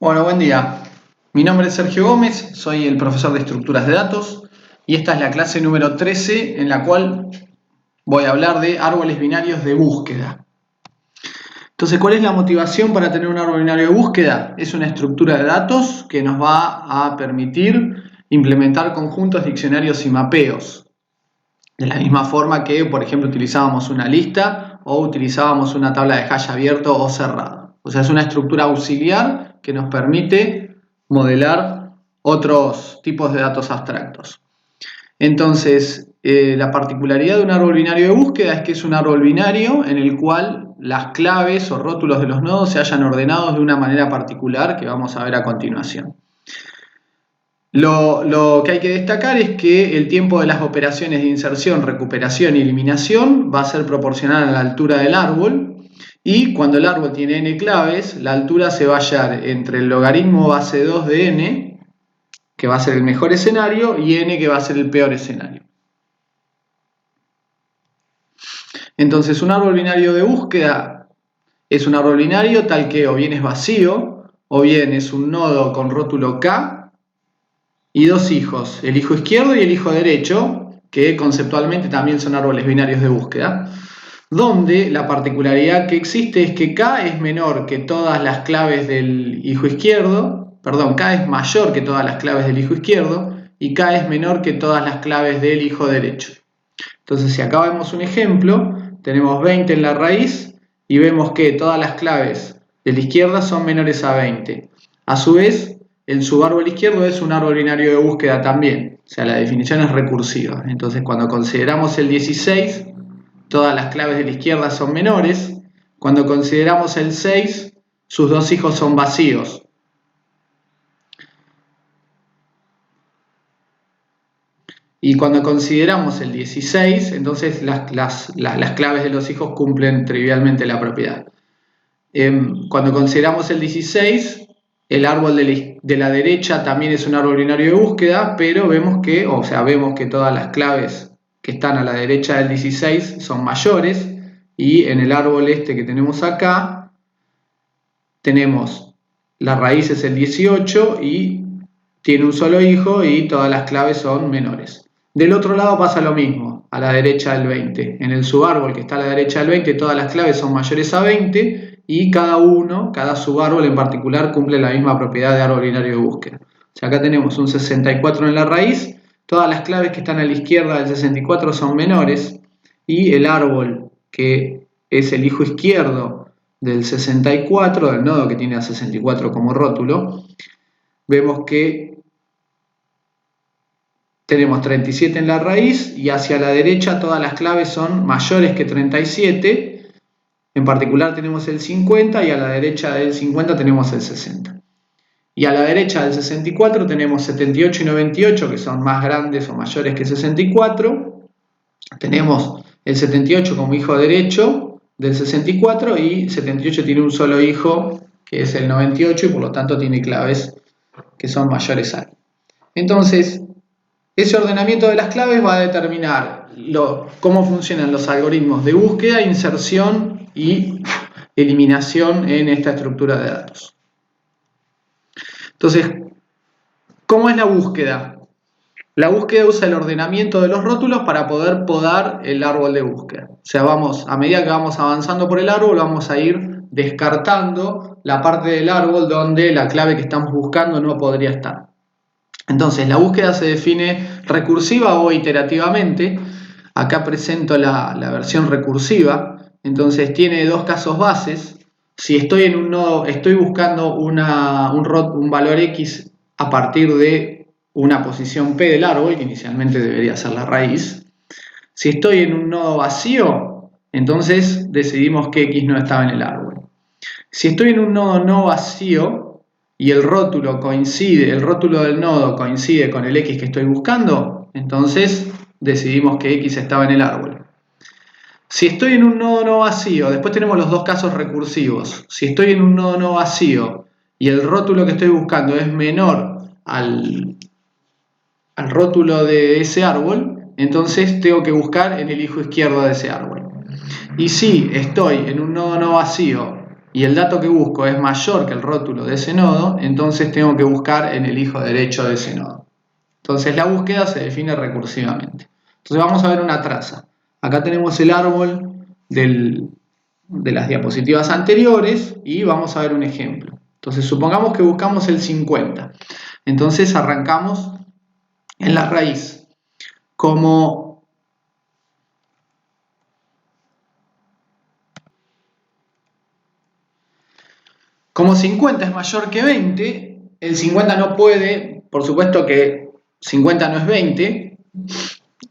Bueno, buen día. Mi nombre es Sergio Gómez, soy el profesor de estructuras de datos y esta es la clase número 13 en la cual voy a hablar de árboles binarios de búsqueda. Entonces, ¿cuál es la motivación para tener un árbol binario de búsqueda? Es una estructura de datos que nos va a permitir implementar conjuntos, diccionarios y mapeos. De la misma forma que, por ejemplo, utilizábamos una lista o utilizábamos una tabla de hash abierto o cerrado. O sea, es una estructura auxiliar que nos permite modelar otros tipos de datos abstractos. Entonces, la particularidad de un árbol binario de búsqueda es que es un árbol binario en el cual las claves o rótulos de los nodos se hayan ordenados de una manera particular que vamos a ver a continuación. Lo que hay que destacar es que el tiempo de las operaciones de inserción, recuperación y eliminación va a ser proporcional a la altura del árbol, y cuando el árbol tiene n claves, la altura se va a hallar entre el logaritmo base 2 de n, que va a ser el mejor escenario, y n, que va a ser el peor escenario. Entonces, un árbol binario de búsqueda es un árbol binario tal que o bien es vacío, o bien es un nodo con rótulo k, y dos hijos, el hijo izquierdo y el hijo derecho, que conceptualmente también son árboles binarios de búsqueda, donde la particularidad que existe es que K es menor que todas las claves del hijo izquierdo, perdón, K es mayor que todas las claves del hijo izquierdo y K es menor que todas las claves del hijo derecho. Entonces, si acá vemos un ejemplo, tenemos 20 en la raíz y vemos que todas las claves de la izquierda son menores a 20. A su vez, el subárbol izquierdo es un árbol binario de búsqueda también, o sea, la definición es recursiva. Entonces, cuando consideramos el 16, todas las claves de la izquierda son menores. Cuando consideramos el 6, sus dos hijos son vacíos. Y cuando consideramos el 16, entonces las claves de los hijos cumplen trivialmente la propiedad. Cuando consideramos el 16, el árbol de la derecha también es un árbol binario de búsqueda, pero vemos que todas las claves que están a la derecha del 16 son mayores, y en el árbol este que tenemos acá, tenemos la raíz es el 18 y tiene un solo hijo y todas las claves son menores. Del otro lado pasa lo mismo, a la derecha del 20. En el subárbol que está a la derecha del 20, todas las claves son mayores a 20 y cada subárbol en particular cumple la misma propiedad de árbol binario de búsqueda. O sea, acá tenemos un 64 en la raíz, todas las claves que están a la izquierda del 64 son menores, y el árbol que es el hijo izquierdo del 64, del nodo que tiene a 64 como rótulo, vemos que tenemos 37 en la raíz y hacia la derecha todas las claves son mayores que 37. En particular tenemos el 50 y a la derecha del 50 tenemos el 60. Y a la derecha del 64 tenemos 78 y 98, que son más grandes o mayores que 64. Tenemos el 78 como hijo derecho del 64 y 78 tiene un solo hijo que es el 98 y por lo tanto tiene claves que son mayores a él. Entonces, ese ordenamiento de las claves va a determinar cómo funcionan los algoritmos de búsqueda, inserción y eliminación en esta estructura de datos. Entonces, ¿cómo es la búsqueda? La búsqueda usa el ordenamiento de los rótulos para poder podar el árbol de búsqueda. O sea, a medida que vamos avanzando por el árbol, vamos a ir descartando la parte del árbol donde la clave que estamos buscando no podría estar. Entonces, la búsqueda se define recursiva o iterativamente. Acá presento la versión recursiva. Entonces, tiene dos casos bases. Si estoy en un nodo, estoy buscando un valor X a partir de una posición P del árbol, que inicialmente debería ser la raíz. Si estoy en un nodo vacío, entonces decidimos que X no estaba en el árbol. Si estoy en un nodo no vacío, y el rótulo del nodo coincide con el X que estoy buscando, entonces decidimos que X estaba en el árbol. Si estoy en un nodo no vacío, después tenemos los dos casos recursivos. Si estoy en un nodo no vacío y el rótulo que estoy buscando es menor al rótulo de ese árbol, entonces tengo que buscar en el hijo izquierdo de ese árbol. Y si estoy en un nodo no vacío y el dato que busco es mayor que el rótulo de ese nodo, entonces tengo que buscar en el hijo derecho de ese nodo. Entonces la búsqueda se define recursivamente. Entonces vamos a ver una traza. Acá tenemos el árbol de las diapositivas anteriores y vamos a ver un ejemplo. Entonces supongamos que buscamos el 50. Entonces arrancamos en la raíz. Como Como 50 es mayor que 20, el 50 no puede, por supuesto que 50 no es 20,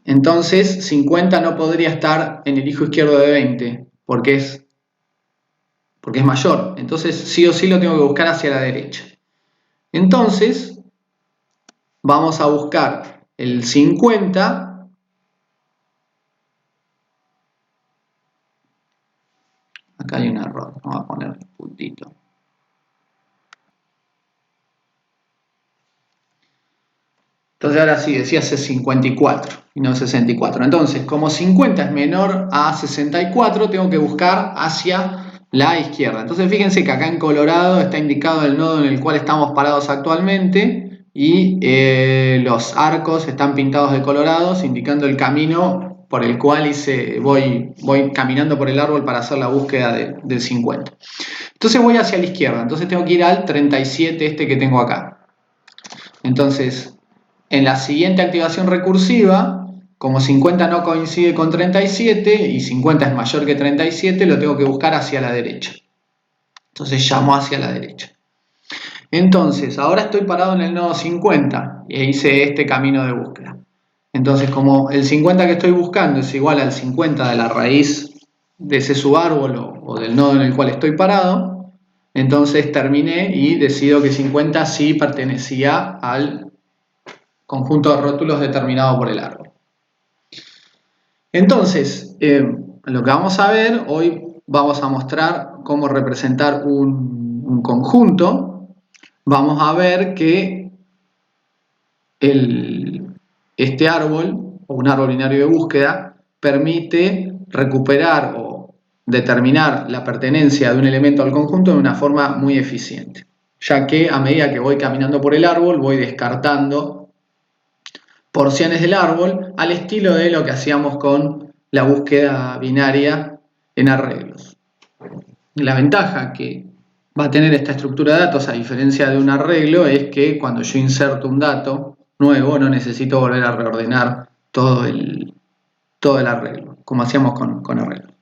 entonces 50 no podría estar en el hijo izquierdo de 20, porque es mayor. Entonces sí o sí lo tengo que buscar hacia la derecha. Entonces vamos a buscar el 50. Acá hay un error, vamos a poner un puntito. Entonces ahora sí, decía 54 y no 64. Entonces, como 50 es menor a 64, tengo que buscar hacia la izquierda. Entonces fíjense que acá en colorado está indicado el nodo en el cual estamos parados actualmente y los arcos están pintados de colorados, indicando el camino por el cual voy caminando por el árbol para hacer la búsqueda del 50. Entonces voy hacia la izquierda, entonces tengo que ir al 37 este que tengo acá. Entonces, en la siguiente activación recursiva, como 50 no coincide con 37 y 50 es mayor que 37, lo tengo que buscar hacia la derecha. Entonces llamo hacia la derecha. Entonces, ahora estoy parado en el nodo 50 e hice este camino de búsqueda. Entonces, como el 50 que estoy buscando es igual al 50 de la raíz de ese subárbol o del nodo en el cual estoy parado, entonces terminé y decido que 50 sí pertenecía al conjunto de rótulos determinado por el árbol. Entonces, lo que vamos a ver, hoy vamos a mostrar cómo representar un conjunto. Vamos a ver que este árbol, o un árbol binario de búsqueda, permite recuperar o determinar la pertenencia de un elemento al conjunto de una forma muy eficiente, ya que a medida que voy caminando por el árbol voy descartando porciones del árbol al estilo de lo que hacíamos con la búsqueda binaria en arreglos. La ventaja que va a tener esta estructura de datos a diferencia de un arreglo es que cuando yo inserto un dato nuevo no necesito volver a reordenar todo el arreglo, como hacíamos con arreglos.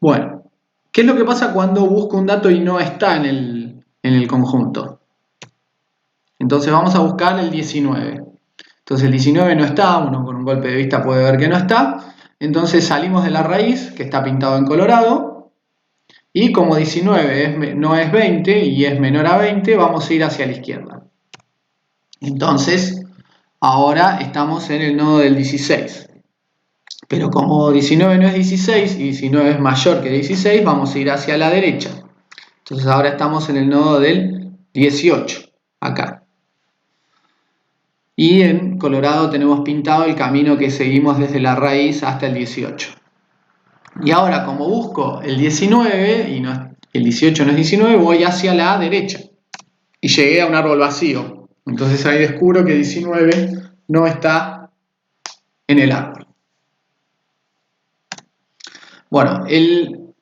Bueno, ¿qué es lo que pasa cuando busco un dato y no está en el conjunto? Entonces vamos a buscar el 19. Entonces el 19 no está, uno con un golpe de vista puede ver que no está. Entonces salimos de la raíz, que está pintado en colorado, y como 19 no es 20 y es menor a 20, vamos a ir hacia la izquierda. Entonces, ahora estamos en el nodo del 16. Pero como 19 no es 16 y 19 es mayor que 16, vamos a ir hacia la derecha. Entonces ahora estamos en el nodo del 18, acá. Y en colorado tenemos pintado el camino que seguimos desde la raíz hasta el 18. Y ahora, como busco el 19 y el 18 no es 19, voy hacia la derecha. Y llegué a un árbol vacío. Entonces ahí descubro que 19 no está en el árbol. Bueno, el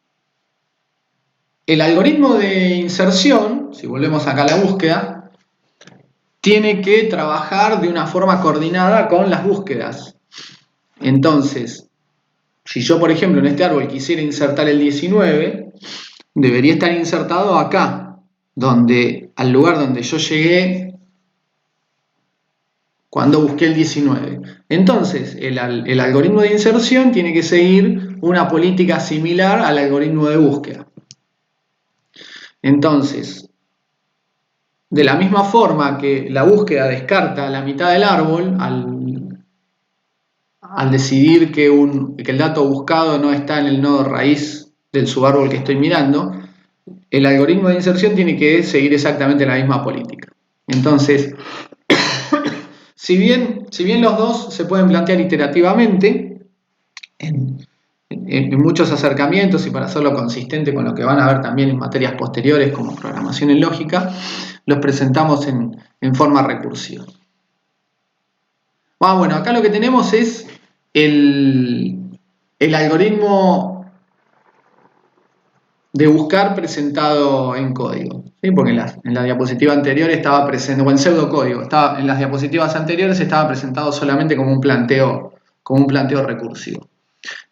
algoritmo de inserción, si volvemos acá a la búsqueda, tiene que trabajar de una forma coordinada con las búsquedas. Entonces, si yo, por ejemplo, en este árbol quisiera insertar el 19, debería estar insertado acá, al lugar donde yo llegué cuando busqué el 19. Entonces, el algoritmo de inserción tiene que seguir una política similar al algoritmo de búsqueda. Entonces, de la misma forma que la búsqueda descarta la mitad del árbol, al decidir que el dato buscado no está en el nodo raíz del subárbol que estoy mirando, el algoritmo de inserción tiene que seguir exactamente la misma política. Entonces, si bien los dos se pueden plantear iterativamente, en muchos acercamientos y para hacerlo consistente con lo que van a ver también en materias posteriores como programación en lógica, los presentamos en forma recursiva. Bueno, acá lo que tenemos es el algoritmo de buscar presentado en código, ¿sí? Porque en la diapositiva anterior estaba presente, o en pseudocódigo, en las diapositivas anteriores estaba presentado solamente como un planteo recursivo.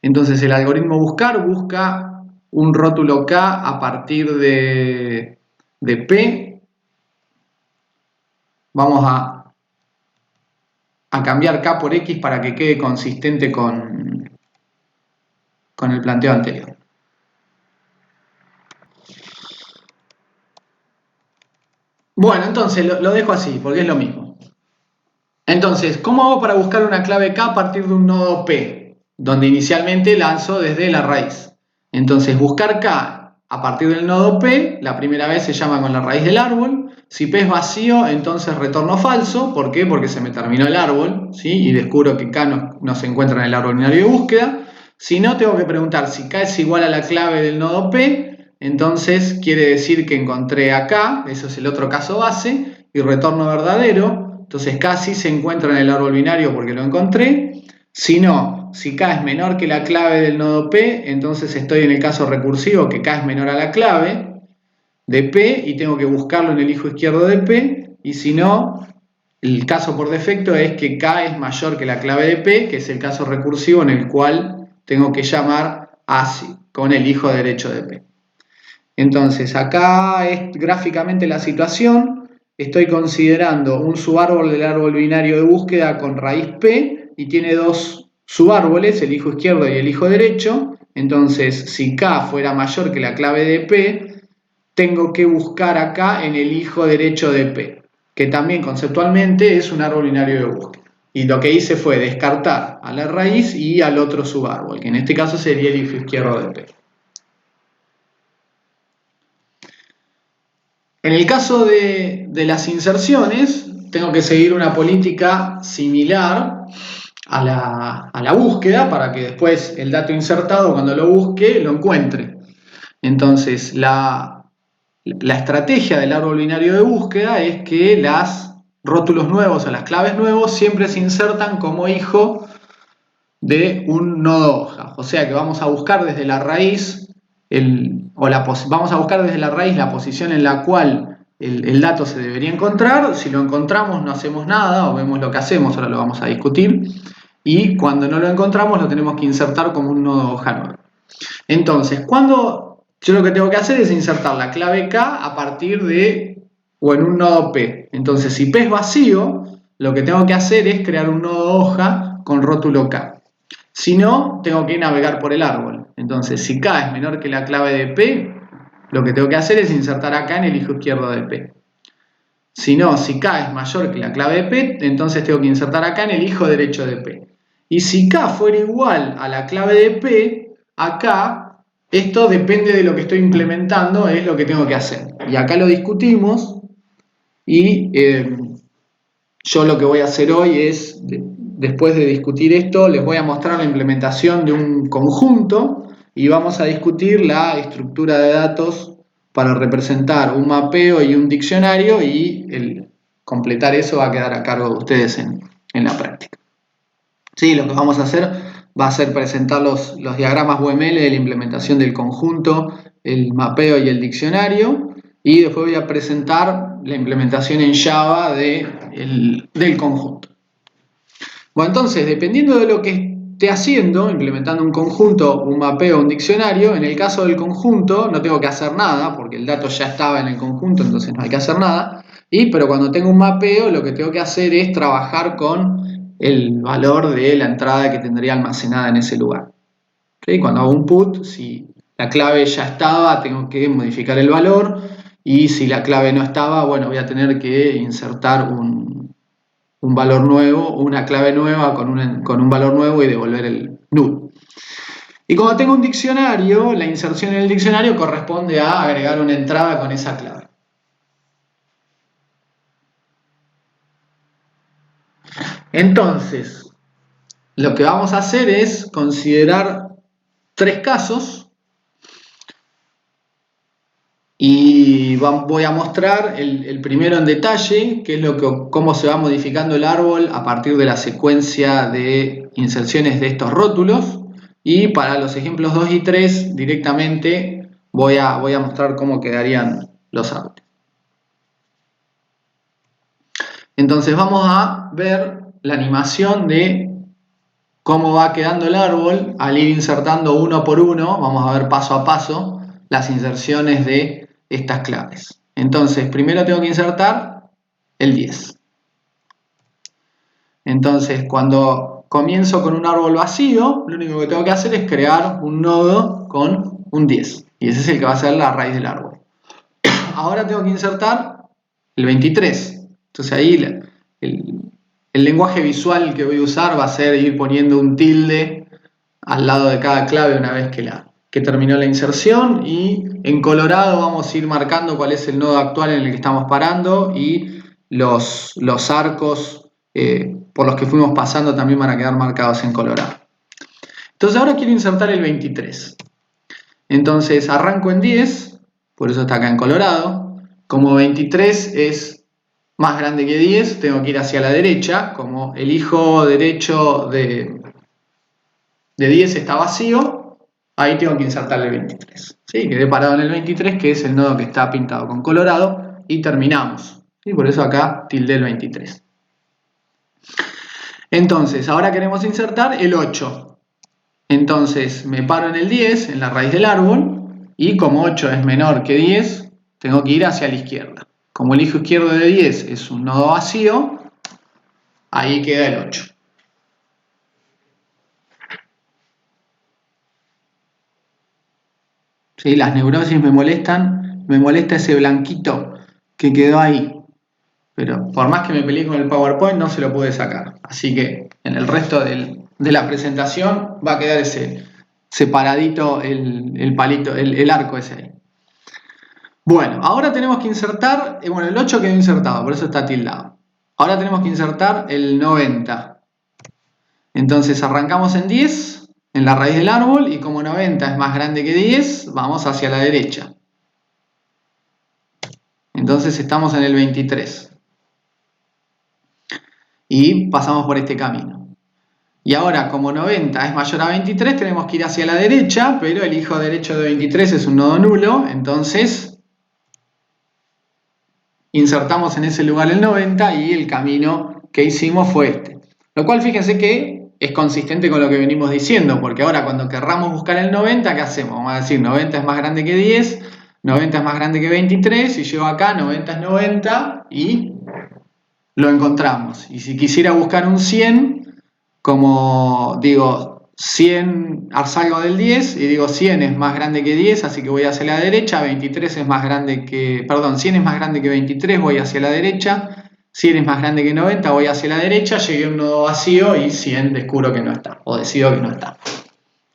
Entonces el algoritmo buscar busca un rótulo K a partir de P. Vamos a cambiar K por X para que quede consistente con el planteo anterior. Bueno, entonces lo dejo así, porque es lo mismo. Entonces, ¿cómo hago para buscar una clave K a partir de un nodo P? Donde inicialmente lanzo desde la raíz. Entonces, buscar K a partir del nodo P, la primera vez se llama con la raíz del árbol. Si P es vacío, entonces retorno falso. ¿Por qué? Porque se me terminó el árbol, ¿sí? Y descubro que K no se encuentra en el árbol binario de búsqueda. Si no, tengo que preguntar si K es igual a la clave del nodo P. Entonces quiere decir que encontré a K, eso es el otro caso base, y retorno verdadero. Entonces K sí se encuentra en el árbol binario porque lo encontré. Si no, si K es menor que la clave del nodo P, entonces estoy en el caso recursivo que K es menor a la clave de P y tengo que buscarlo en el hijo izquierdo de P. Y si no, el caso por defecto es que K es mayor que la clave de P, que es el caso recursivo en el cual tengo que llamar ASI con el hijo derecho de P. Entonces, acá es gráficamente la situación. Estoy considerando un subárbol del árbol binario de búsqueda con raíz P y tiene dos subárboles, el hijo izquierdo y el hijo derecho. Entonces, si K fuera mayor que la clave de P, tengo que buscar acá en el hijo derecho de P, que también conceptualmente es un árbol binario de búsqueda. Y lo que hice fue descartar a la raíz y al otro subárbol, que en este caso sería el hijo izquierdo de P. En el caso de las inserciones, tengo que seguir una política similar a la búsqueda para que después el dato insertado, cuando lo busque, lo encuentre. Entonces, la estrategia del árbol binario de búsqueda es que los rótulos nuevos o las claves nuevos siempre se insertan como hijo de un nodo hoja. O sea que vamos a buscar desde la raíz vamos a buscar desde la raíz la posición en la cual el dato se debería encontrar. Si lo encontramos no hacemos nada o vemos lo que hacemos, ahora lo vamos a discutir. Y cuando no lo encontramos lo tenemos que insertar como un nodo hoja nuevo. Entonces, yo lo que tengo que hacer es insertar la clave K a partir de o en un nodo P. Entonces, si P es vacío, lo que tengo que hacer es crear un nodo hoja con rótulo K. Si no, tengo que navegar por el árbol. Entonces, si K es menor que la clave de P, lo que tengo que hacer es insertar acá en el hijo izquierdo de P. Si no, si K es mayor que la clave de P, entonces tengo que insertar acá en el hijo derecho de P. Y si K fuera igual a la clave de P, acá, esto depende de lo que estoy implementando, es lo que tengo que hacer. Y acá lo discutimos y yo lo que voy a hacer hoy es, después de discutir esto, les voy a mostrar la implementación de un conjunto y vamos a discutir la estructura de datos para representar un mapeo y un diccionario y completar eso va a quedar a cargo de ustedes en la práctica. Sí, lo que vamos a hacer va a ser presentar los diagramas UML de la implementación del conjunto, el mapeo y el diccionario, y después voy a presentar la implementación en Java del conjunto. Bueno, entonces, dependiendo de lo que esté haciendo, implementando un conjunto, un mapeo, un diccionario, en el caso del conjunto no tengo que hacer nada, porque el dato ya estaba en el conjunto, entonces no hay que hacer nada, pero cuando tengo un mapeo, lo que tengo que hacer es trabajar con el valor de la entrada que tendría almacenada en ese lugar. ¿Okay? Cuando hago un put, si la clave ya estaba, tengo que modificar el valor, y si la clave no estaba, bueno, voy a tener que insertar un valor nuevo, una clave nueva con un valor nuevo y devolver el null. Y cuando tengo un diccionario, la inserción en el diccionario corresponde a agregar una entrada con esa clave. Entonces, lo que vamos a hacer es considerar tres casos y voy a mostrar el primero en detalle, que es cómo se va modificando el árbol a partir de la secuencia de inserciones de estos rótulos. Y para los ejemplos 2 y 3 directamente voy a mostrar cómo quedarían los árboles. Entonces vamos a ver la animación de cómo va quedando el árbol al ir insertando uno por uno. Vamos a ver paso a paso las inserciones de estas claves. Entonces primero tengo que insertar el 10. Entonces cuando comienzo con un árbol vacío, lo único que tengo que hacer es crear un nodo con un 10. Y ese es el que va a ser la raíz del árbol. Ahora tengo que insertar el 23. Entonces ahí el lenguaje visual que voy a usar va a ser ir poniendo un tilde al lado de cada clave una vez que terminó la inserción, y en colorado vamos a ir marcando cuál es el nodo actual en el que estamos parando, y los arcos por los que fuimos pasando también van a quedar marcados en colorado. Entonces ahora quiero insertar el 23. Entonces arranco en 10, por eso está acá en colorado. Como 23 es más grande que 10, tengo que ir hacia la derecha. Como el hijo derecho de 10 está vacío, ahí tengo que insertarle 23. ¿Sí? Quedé parado en el 23, que es el nodo que está pintado con colorado, y terminamos. Y por eso acá tilde el 23. Entonces, ahora queremos insertar el 8. Entonces, me paro en el 10, en la raíz del árbol, y como 8 es menor que 10, tengo que ir hacia la izquierda. Como el hijo izquierdo de 10 es un nodo vacío, ahí queda el 8. ¿Sí? Las neurosis me molesta ese blanquito que quedó ahí. Pero por más que me peleé con el PowerPoint, no se lo pude sacar. Así que en el resto de la presentación va a quedar ese separadito el palito, el arco ese ahí. Bueno, ahora tenemos que insertar, bueno, el 8 quedó insertado, por eso está tildado. Ahora tenemos que insertar el 90. Entonces arrancamos en 10, en la raíz del árbol, y como 90 es más grande que 10, vamos hacia la derecha. Entonces estamos en el 23. Y pasamos por este camino. Y ahora, como 90 es mayor a 23, tenemos que ir hacia la derecha, pero el hijo derecho de 23 es un nodo nulo, entonces insertamos en ese lugar el 90 y el camino que hicimos fue este. Lo cual, fíjense que es consistente con lo que venimos diciendo, porque ahora cuando querramos buscar el 90, ¿qué hacemos? Vamos a decir 90 es más grande que 10, 90 es más grande que 23, y llego acá, 90 es 90, y lo encontramos. Y si quisiera buscar un 100, como digo 100, salgo del 10 y digo 100 es más grande que 10, así que voy hacia la derecha. 23 es más grande que, perdón, 100 es más grande que 23, voy hacia la derecha. 100 es más grande que 90, voy hacia la derecha. Llegué a un nodo vacío y 100 descubro que no está, o decido que no está.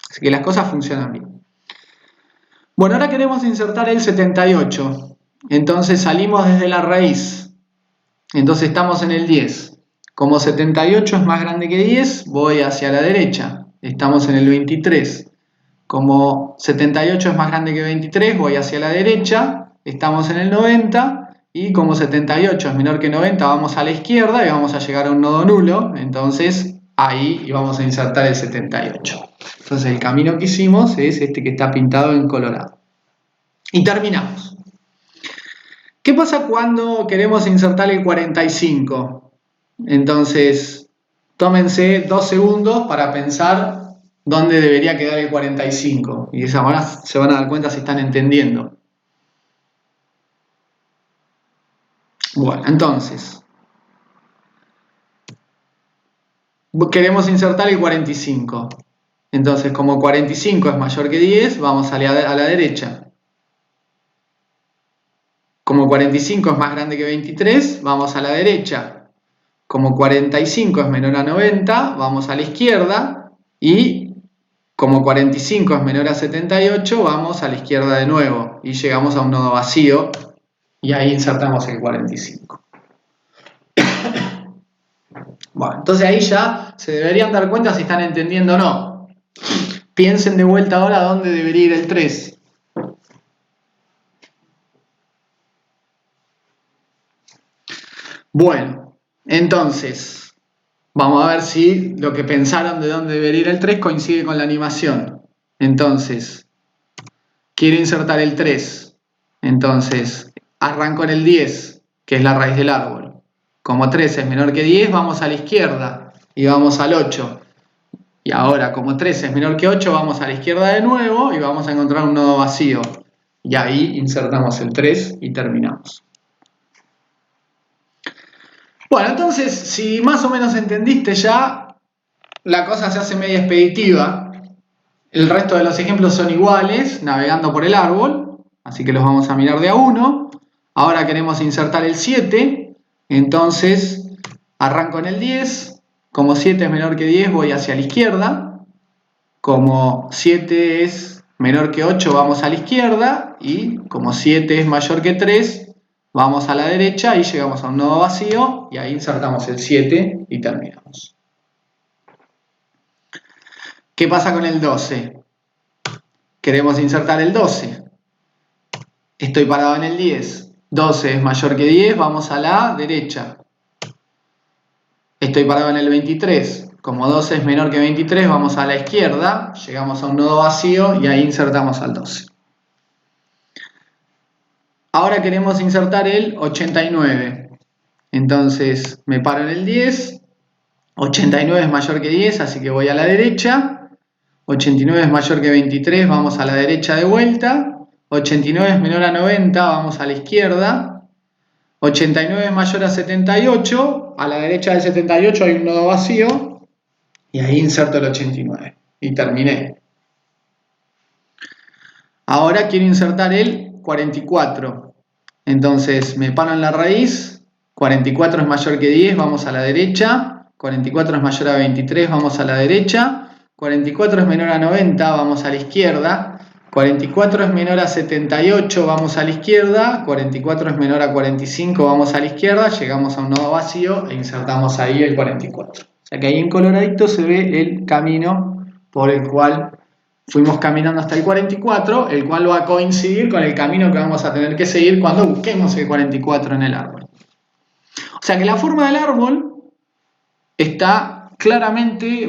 Así que las cosas funcionan bien. Bueno, ahora queremos insertar el 78. Entonces salimos desde la raíz. Entonces estamos en el 10. Como 78 es más grande que 10, voy hacia la derecha. Estamos en el 23. Como 78 es más grande que 23, voy hacia la derecha. Estamos en el 90. Y como 78 es menor que 90, vamos a la izquierda y vamos a llegar a un nodo nulo. Entonces ahí vamos a insertar el 78. Entonces el camino que hicimos es este que está pintado en colorado. Y terminamos. ¿Qué pasa cuando queremos insertar el 45? Entonces, tómense 2 segundos para pensar dónde debería quedar el 45. Y de esa manera se van a dar cuenta si están entendiendo. Bueno, entonces, queremos insertar el 45. Entonces, como 45 es mayor que 10, vamos a la derecha. Como 45 es más grande que 23, vamos a la derecha. Como 45 es menor a 90, vamos a la izquierda. Y como 45 es menor a 78, vamos a la izquierda de nuevo. Y llegamos a un nodo vacío. Y ahí insertamos el 45. Bueno, entonces ahí ya se deberían dar cuenta si están entendiendo o no. piensen de vuelta ahora dónde debería ir el 3. Bueno, entonces, vamos a ver si lo que pensaron de dónde debería ir el 3 coincide con la animación. Entonces, quiero insertar el 3. Entonces, arranco en el 10, que es la raíz del árbol. Como 3 es menor que 10, vamos a la izquierda y vamos al 8. Y ahora, como 3 es menor que 8, vamos a la izquierda de nuevo y vamos a encontrar un nodo vacío. Y ahí insertamos el 3 y terminamos. Bueno, entonces, si más o menos entendiste ya, la cosa se hace media expeditiva. El resto de los ejemplos son iguales, navegando por el árbol, así que los vamos a mirar de a uno. Ahora queremos insertar el 7, entonces arranco en el 10. Como 7 es menor que 10, voy hacia la izquierda. Como 7 es menor que 8, vamos a la izquierda. Y como 7 es mayor que 3, vamos a la derecha y llegamos a un nodo vacío y ahí insertamos el 7 y terminamos. ¿Qué pasa con el 12? Queremos insertar el 12. Estoy parado en el 10. 12 es mayor que 10, vamos a la derecha. Estoy parado en el 23. Como 12 es menor que 23, vamos a la izquierda. Llegamos a un nodo vacío y ahí insertamos al 12. Ahora queremos insertar el 89. Entonces me paro en el 10. 89 es mayor que 10, así que voy a la derecha. 89 es mayor que 23, vamos a la derecha de vuelta. 89 es menor a 90, vamos a la izquierda. 89 es mayor a 78, a la derecha del 78 hay un nodo vacío. Y ahí inserto el 89. Y terminé. Ahora quiero insertar el 44. Entonces me paro en la raíz. 44 es mayor que 10, vamos a la derecha. 44 es mayor a 23, vamos a la derecha. 44 es menor a 90, vamos a la izquierda. 44 es menor a 78, vamos a la izquierda. 44 es menor a 45, vamos a la izquierda. Llegamos a un nodo vacío e insertamos ahí el 44. O sea que ahí en coloradito se ve el camino por el cual fuimos caminando hasta el 44, el cual va a coincidir con el camino que vamos a tener que seguir cuando busquemos el 44 en el árbol. O sea que la forma del árbol va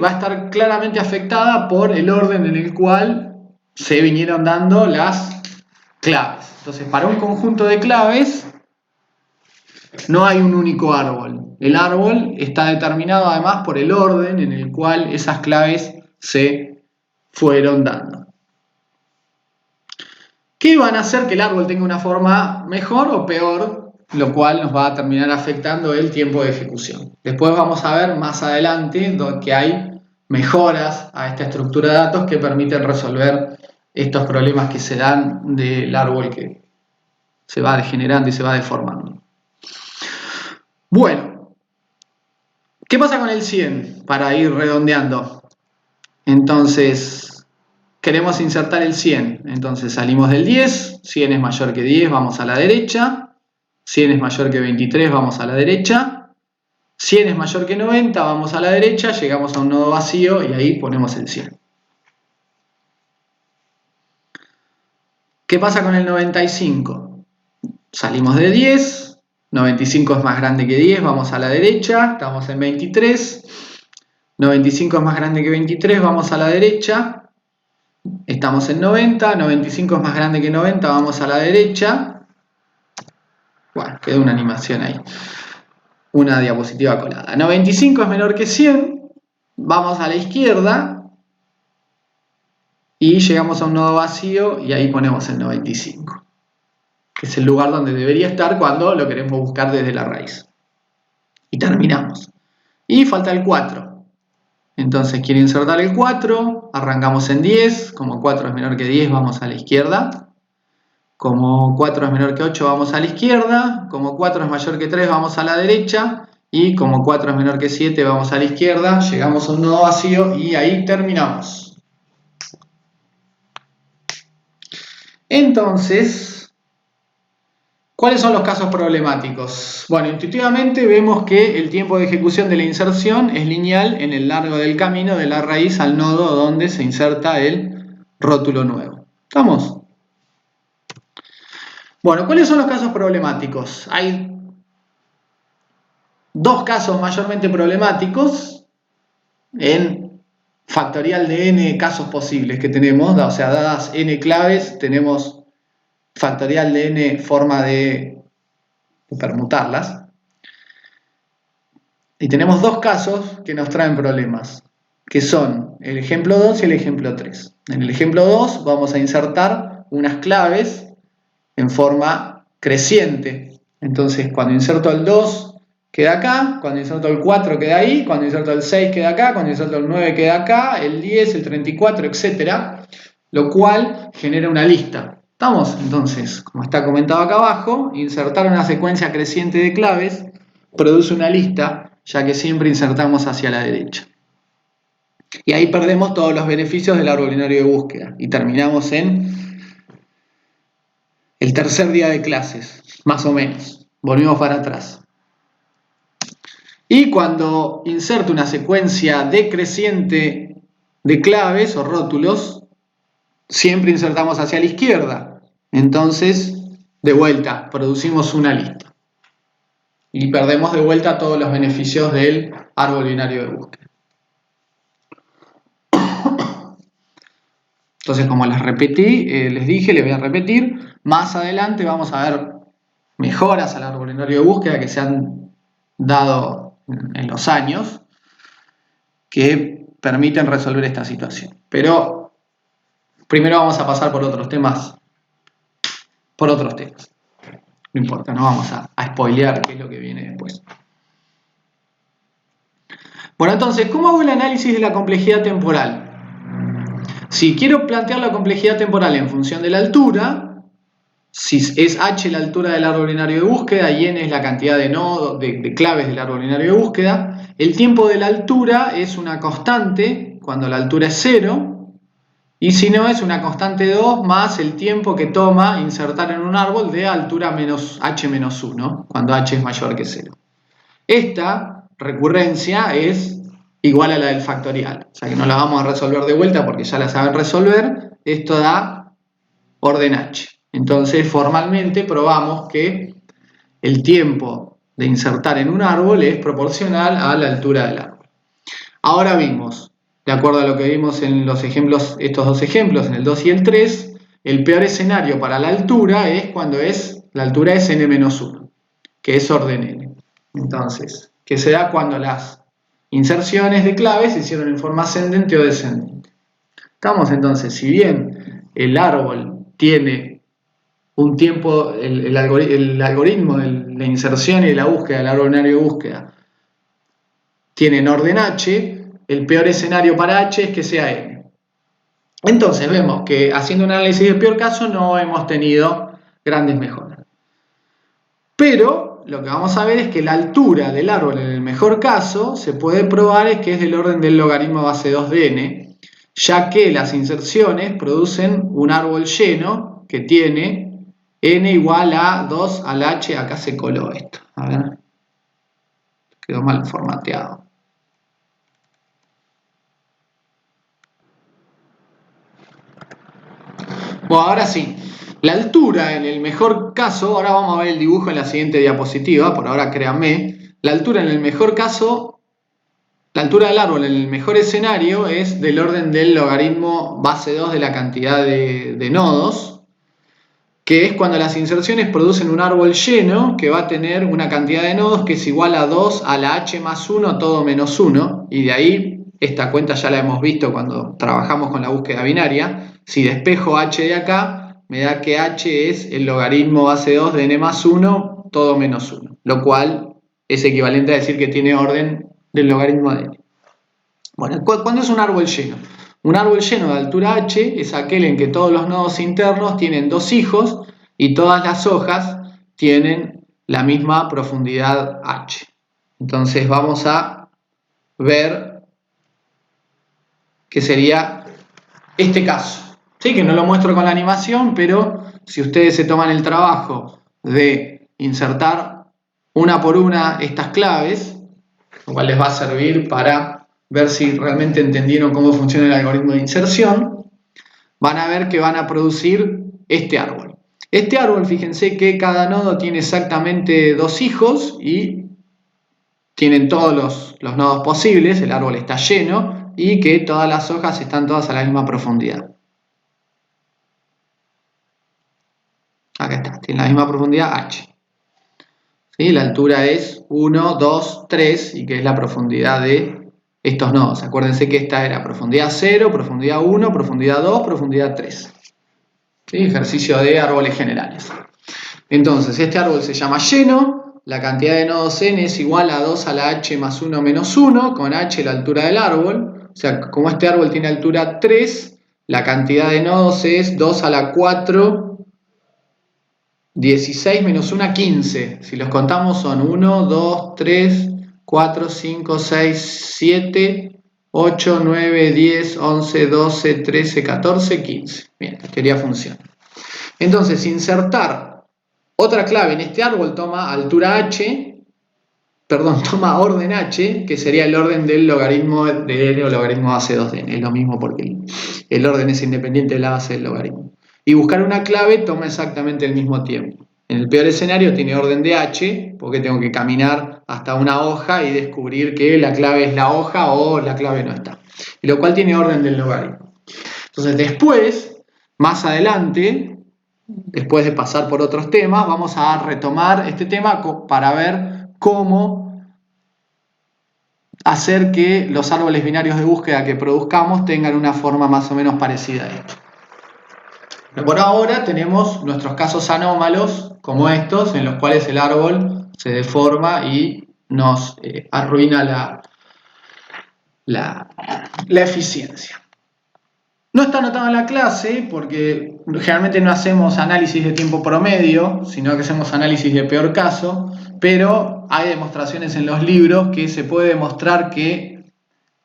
a estar claramente afectada por el orden en el cual se vinieron dando las claves. Entonces, para un conjunto de claves no hay un único árbol. El árbol está determinado además por el orden en el cual esas claves se fueron dando. ¿Qué van a hacer que el árbol tenga una forma mejor o peor? Lo cual nos va a terminar afectando el tiempo de ejecución. Después vamos a ver más adelante que hay mejoras a esta estructura de datos que permiten resolver estos problemas que se dan del árbol que se va degenerando y se va deformando. Bueno, ¿qué pasa con el 100? Para ir redondeando. Entonces, queremos insertar el 100. Entonces salimos del 10, 100 es mayor que 10, vamos a la derecha. 100 es mayor que 23, vamos a la derecha. 100 es mayor que 90, vamos a la derecha, llegamos a un nodo vacío y ahí ponemos el 100. ¿Qué pasa con el 95? Salimos de 10, 95 es más grande que 10, vamos a la derecha, estamos en 23. 95 es más grande que 23, vamos a la derecha. Estamos en 90, 95 es más grande que 90, vamos a la derecha. Bueno, quedó una animación ahí. Una diapositiva colada. 95 es menor que 100, vamos a la izquierda y llegamos a un nodo vacío y ahí ponemos el 95, que es el lugar donde debería estar cuando lo queremos buscar desde la raíz. Y terminamos. Y falta el 4. Entonces quiero insertar el 4, arrancamos en 10, como 4 es menor que 10 vamos a la izquierda. Como 4 es menor que 8 vamos a la izquierda, como 4 es mayor que 3 vamos a la derecha y como 4 es menor que 7 vamos a la izquierda, llegamos a un nodo vacío y ahí terminamos. Entonces, ¿Cuáles son los casos problemáticos? Bueno, intuitivamente vemos que el tiempo de ejecución de la inserción es lineal en el largo del camino de la raíz al nodo donde se inserta el rótulo nuevo. ¿Estamos? Bueno, ¿cuáles son los casos problemáticos? Hay dos casos mayormente problemáticos en factorial de n casos posibles que tenemos, o sea, dadas n claves, tenemos factorial de n forma de permutarlas. Y tenemos dos casos que nos traen problemas, que son el ejemplo 2 y el ejemplo 3. En el ejemplo 2 vamos a insertar unas claves en forma creciente. Entonces, cuando inserto el 2 queda acá, cuando inserto el 4 queda ahí, cuando inserto el 6 queda acá, cuando inserto el 9 queda acá, el 10, el 34, etc. Lo cual genera una lista. ¿Estamos? Entonces, como está comentado acá abajo, insertar una secuencia creciente de claves produce una lista, ya que siempre insertamos hacia la derecha. Y ahí perdemos todos los beneficios del árbol binario de búsqueda y terminamos en el tercer día de clases, más o menos. Volvimos para atrás. Y cuando inserto una secuencia decreciente de claves o rótulos, siempre insertamos hacia la izquierda. Entonces, de vuelta, producimos una lista. Y perdemos de vuelta todos los beneficios del árbol binario de búsqueda. Entonces, como les repetí, les dije, les voy a repetir, más adelante vamos a ver mejoras al árbol binario de búsqueda que se han dado en los años que permiten resolver esta situación. Pero primero vamos a pasar por otros temas. No importa, no vamos a spoilear qué es lo que viene después. Bueno, entonces, ¿cómo hago el análisis de la complejidad temporal? Si quiero plantear la complejidad temporal en función de la altura, si es h la altura del árbol binario de búsqueda y n es la cantidad de nodos, de claves del árbol binario de búsqueda, el tiempo de la altura es una constante cuando la altura es 0, y si no es una constante 2 más el tiempo que toma insertar en un árbol de altura h menos 1, cuando h es mayor que 0. Esta recurrencia es igual a la del factorial, o sea que no la vamos a resolver de vuelta porque ya la saben resolver. Esto da orden h. Entonces formalmente probamos que el tiempo de insertar en un árbol es proporcional a la altura del árbol. Ahora vimos, de acuerdo a lo que vimos en los ejemplos, estos dos ejemplos, en el 2 y el 3, el peor escenario para la altura es cuando la altura es n-1, que es orden n. Entonces, que se da cuando las inserciones de claves se hicieron en forma ascendente o descendente. Estamos entonces, si bien el árbol tiene un tiempo, el algoritmo de la inserción y de la búsqueda, del árbol binario de búsqueda, tienen orden h, el peor escenario para h es que sea n. Entonces vemos que haciendo un análisis del peor caso no hemos tenido grandes mejoras. Pero lo que vamos a ver es que la altura del árbol en el mejor caso se puede probar es que es del orden del logaritmo base 2 de n, ya que las inserciones producen un árbol lleno que tiene n igual a 2 al h. Acá se coló esto, a ver, quedó mal formateado. Bueno, ahora sí, la altura en el mejor caso, ahora vamos a ver el dibujo en la siguiente diapositiva, por ahora créanme, la altura en el mejor caso, la altura del árbol en el mejor escenario es del orden del logaritmo base 2 de la cantidad de nodos, que es cuando las inserciones producen un árbol lleno que va a tener una cantidad de nodos que es igual a 2 a la h más 1 todo menos 1, y de ahí esta cuenta ya la hemos visto cuando trabajamos con la búsqueda binaria. Si despejo h de acá, me da que h es el logaritmo base 2 de n más 1 todo menos 1, lo cual es equivalente a decir que tiene orden del logaritmo de n. Bueno, ¿cuándo es un árbol lleno? Un árbol lleno de altura h es aquel en que todos los nodos internos tienen dos hijos y todas las hojas tienen la misma profundidad h. Entonces vamos a ver que sería este caso. Sí, que no lo muestro con la animación, pero si ustedes se toman el trabajo de insertar una por una estas claves, lo cual les va a servir para ver si realmente entendieron cómo funciona el algoritmo de inserción. Van a ver que van a producir este árbol. Este árbol, fíjense que cada nodo tiene exactamente 2 hijos y tienen todos los nodos posibles, el árbol está lleno y que todas las hojas están todas a la misma profundidad. Acá está, tiene la misma profundidad h. ¿Sí? La altura es 1, 2, 3 y que es la profundidad de estos nodos. Acuérdense que esta era profundidad 0, profundidad 1, profundidad 2, profundidad 3. ¿Sí? Ejercicio de árboles generales. Entonces, este árbol se llama lleno, la cantidad de nodos n es igual a 2 a la h más 1 menos 1, con h la altura del árbol. O sea, como este árbol tiene altura 3, la cantidad de nodos es 2 a la 4, 16 menos 1, 15. Si los contamos son 1, 2, 3, 4, 5, 6, 7, 8, 9, 10, 11, 12, 13, 14, 15. Bien, la teoría funciona. Entonces, insertar otra clave en este árbol toma altura h, toma orden h, que sería el orden del logaritmo de n o logaritmo base 2 de n. Es lo mismo porque el orden es independiente de la base del logaritmo. Y buscar una clave toma exactamente el mismo tiempo. En el peor escenario tiene orden de h, porque tengo que caminar hasta una hoja y descubrir que la clave es la hoja o la clave no está. Y lo cual tiene orden del logaritmo. Entonces después, más adelante, después de pasar por otros temas, vamos a retomar este tema para ver cómo hacer que los árboles binarios de búsqueda que produzcamos tengan una forma más o menos parecida a esto. Pero por ahora tenemos nuestros casos anómalos como estos, en los cuales el árbol se deforma y nos arruina la eficiencia. No está anotado en la clase porque generalmente no hacemos análisis de tiempo promedio, sino que hacemos análisis de peor caso, pero hay demostraciones en los libros que se puede demostrar que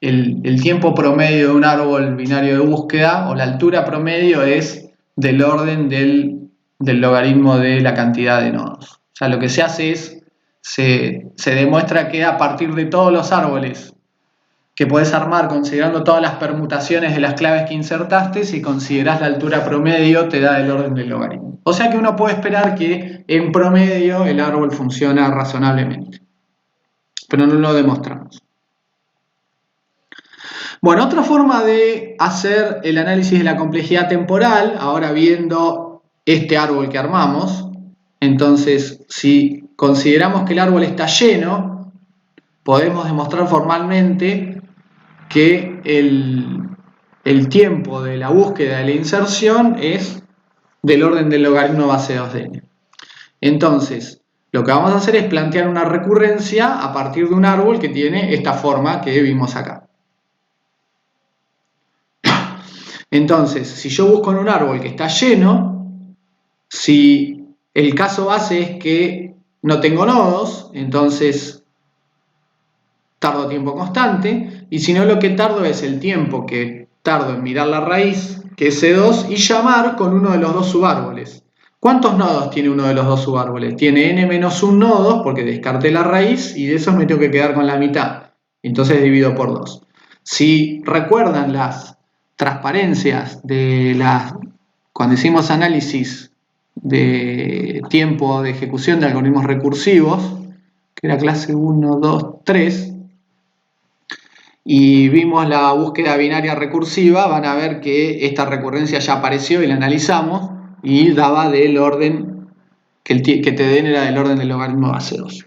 el tiempo promedio de un árbol binario de búsqueda o la altura promedio es del orden del logaritmo de la cantidad de nodos. O sea, lo que se hace es, se demuestra que a partir de todos los árboles que puedes armar considerando todas las permutaciones de las claves que insertaste, si consideras la altura promedio te da el orden del logaritmo. O sea que uno puede esperar que en promedio el árbol funciona razonablemente. Pero no lo demostramos. Bueno, otra forma de hacer el análisis de la complejidad temporal, ahora viendo este árbol que armamos, entonces si consideramos que el árbol está lleno, podemos demostrar formalmente que el tiempo de la búsqueda de la inserción es del orden del logaritmo base 2 de n. Entonces, lo que vamos a hacer es plantear una recurrencia a partir de un árbol que tiene esta forma que vimos acá. Entonces, si yo busco en un árbol que está lleno, si el caso base es que no tengo nodos, entonces tardo tiempo constante, y si no, lo que tardo es el tiempo que tardo en mirar la raíz, que es C2, y llamar con uno de los dos subárboles. ¿Cuántos nodos tiene uno de los dos subárboles? Tiene n-1 nodos, porque descarté la raíz, y de esos me tengo que quedar con la mitad. Entonces divido por 2. Si recuerdan las transparencias de cuando hicimos análisis de tiempo de ejecución de algoritmos recursivos, que era clase 1, 2, 3, y vimos la búsqueda binaria recursiva, van a ver que esta recurrencia ya apareció y la analizamos y daba del orden, que TDN era del orden del logaritmo base 2.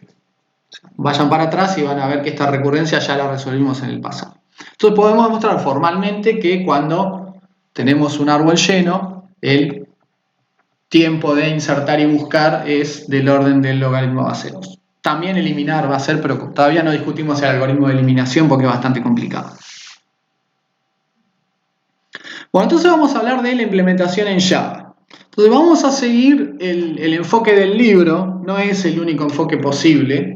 Vayan para atrás y van a ver que esta recurrencia ya la resolvimos en el pasado. Entonces podemos demostrar formalmente que cuando tenemos un árbol lleno, el tiempo de insertar y buscar es del orden del logaritmo base 2. También eliminar va a ser, pero todavía no discutimos el algoritmo de eliminación porque es bastante complicado. Bueno, entonces vamos a hablar de la implementación en Java. Entonces vamos a seguir el enfoque del libro, no es el único enfoque posible.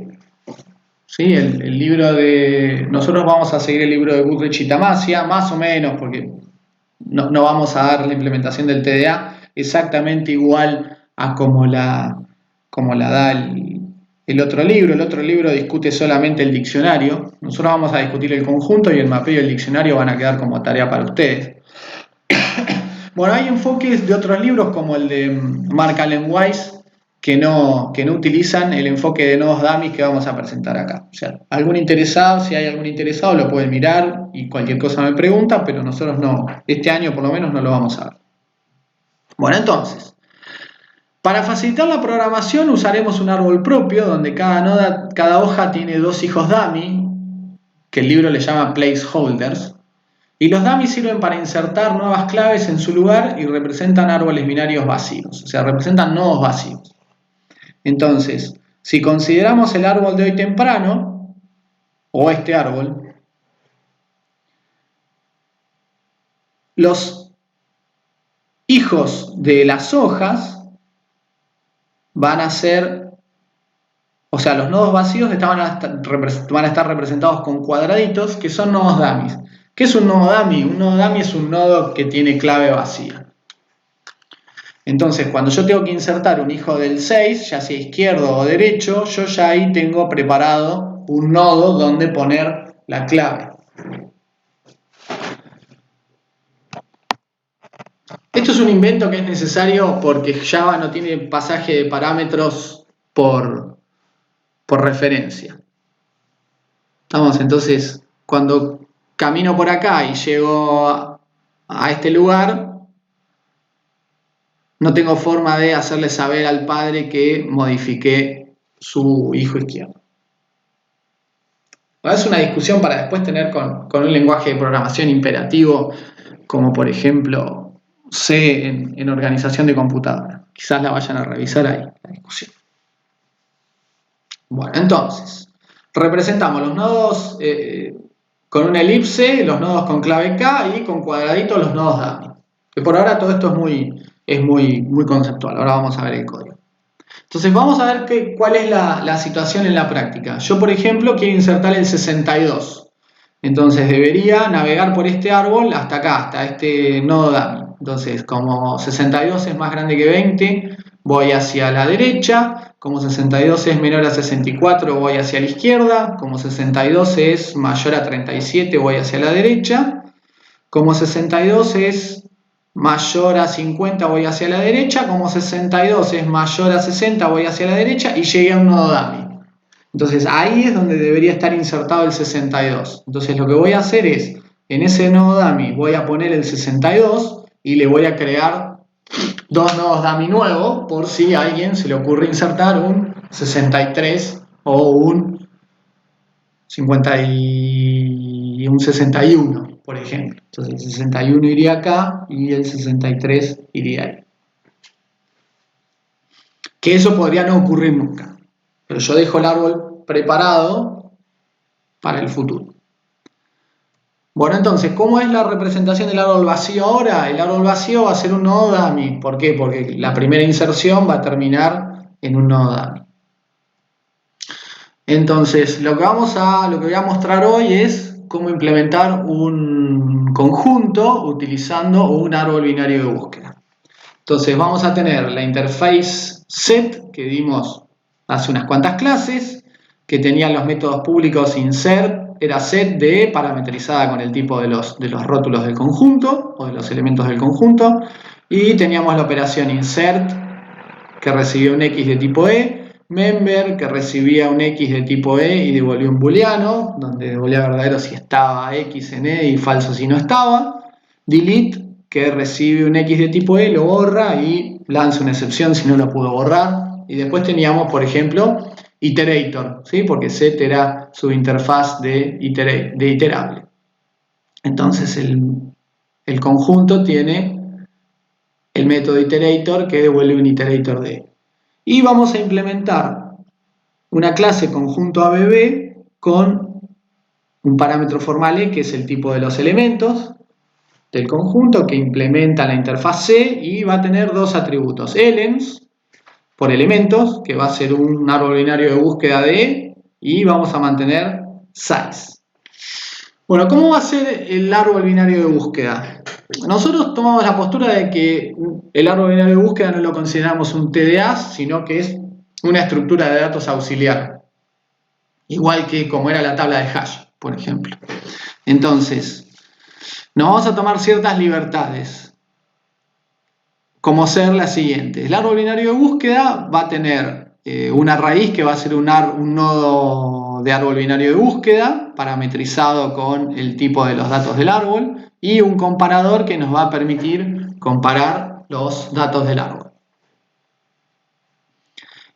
¿Sí? El libro de... Nosotros vamos a seguir el libro de Goodrich y Tamassia, más o menos, porque no vamos a dar la implementación del TDA exactamente igual a como la como la da el otro libro. El otro libro discute solamente el diccionario. Nosotros vamos a discutir el conjunto y el mapeo y el diccionario van a quedar como tarea para ustedes. Bueno, hay enfoques de otros libros como el de Mark Allen Weiss que no utilizan el enfoque de nodos dummies que vamos a presentar acá. O sea, algún interesado, si hay algún interesado lo pueden mirar y cualquier cosa me preguntan, pero nosotros no, este año por lo menos no lo vamos a ver. Bueno, entonces, para facilitar la programación usaremos un árbol propio donde cada hoja tiene dos hijos dummy, que el libro le llama placeholders, y los dummies sirven para insertar nuevas claves en su lugar y representan árboles binarios vacíos, o sea, representan nodos vacíos. Entonces, si consideramos el árbol de hoy temprano, o este árbol, los hijos de las hojas van a ser, o sea, los nodos vacíos van a estar representados con cuadraditos que son nodos dummies. ¿Qué es un nodo dummy? Un nodo dummy es un nodo que tiene clave vacía. Entonces, cuando yo tengo que insertar un hijo del 6, ya sea izquierdo o derecho, yo ya ahí tengo preparado un nodo donde poner la clave. Esto es un invento que es necesario porque Java no tiene pasaje de parámetros por referencia. ¿Estamos? Entonces, cuando camino por acá y llego a este lugar, no tengo forma de hacerle saber al padre que modifiqué su hijo izquierdo. Es una discusión para después tener con un lenguaje de programación imperativo, como por ejemplo C en organización de computadoras. Quizás la vayan a revisar ahí, la discusión. Bueno, entonces, representamos los nodos con una elipse, los nodos con clave K y con cuadraditos los nodos dummy. Que por ahora todo esto es muy conceptual. Ahora vamos a ver el código. Entonces vamos a ver cuál es la situación en la práctica. Yo, por ejemplo, quiero insertar el 62. Entonces debería navegar por este árbol hasta acá, hasta este nodo dummy. Entonces, como 62 es más grande que 20, voy hacia la derecha. Como 62 es menor a 64, voy hacia la izquierda. Como 62 es mayor a 37, voy hacia la derecha. Como 62 es mayor a 50, voy hacia la derecha. Como 62 es mayor a 60, voy hacia la derecha y llegué a un nodo dummy. Entonces ahí es donde debería estar insertado el 62. Entonces lo que voy a hacer es, en ese nodo dummy voy a poner el 62 y le voy a crear dos nodos dummy nuevos por si a alguien se le ocurre insertar un 63 o un 61, por ejemplo. Entonces el 61 iría acá y el 63 iría ahí. Que eso podría no ocurrir nunca. Pero yo dejo el árbol preparado para el futuro. Bueno, entonces, ¿cómo es la representación del árbol vacío ahora? El árbol vacío va a ser un nodo dummy. ¿Por qué? Porque la primera inserción va a terminar en un nodo dummy. Entonces, lo que voy a mostrar hoy es cómo implementar un conjunto utilizando un árbol binario de búsqueda. Entonces, vamos a tener la interface set que dimos hace unas cuantas clases, que tenían los métodos públicos insert, era set de parametrizada con el tipo de los rótulos del conjunto o de los elementos del conjunto, y teníamos la operación insert que recibía un X de tipo E, member que recibía un X de tipo E y devolvió un booleano, donde devolvía verdadero si estaba X en E y falso si no estaba, delete que recibe un X de tipo E, lo borra y lanza una excepción si no lo pudo borrar. Y después teníamos, por ejemplo, iterator, ¿sí? Porque set era su interfaz de iterable. Entonces el conjunto tiene el método iterator que devuelve un iterator de E. Y vamos a implementar una clase conjunto ABB con un parámetro formal E, que es el tipo de los elementos del conjunto, que implementa la interfaz C y va a tener dos atributos: elements, por elementos, que va a ser un árbol binario de búsqueda de E, y vamos a mantener size. Bueno, ¿cómo va a ser el árbol binario de búsqueda? Nosotros tomamos la postura de que el árbol binario de búsqueda no lo consideramos un TDA, sino que es una estructura de datos auxiliar, igual que como era la tabla de hash, por ejemplo. Entonces, nos vamos a tomar ciertas libertades, como ser la siguiente. El árbol binario de búsqueda va a tener una raíz que va a ser un nodo de árbol binario de búsqueda, parametrizado con el tipo de los datos del árbol, y un comparador que nos va a permitir comparar los datos del árbol.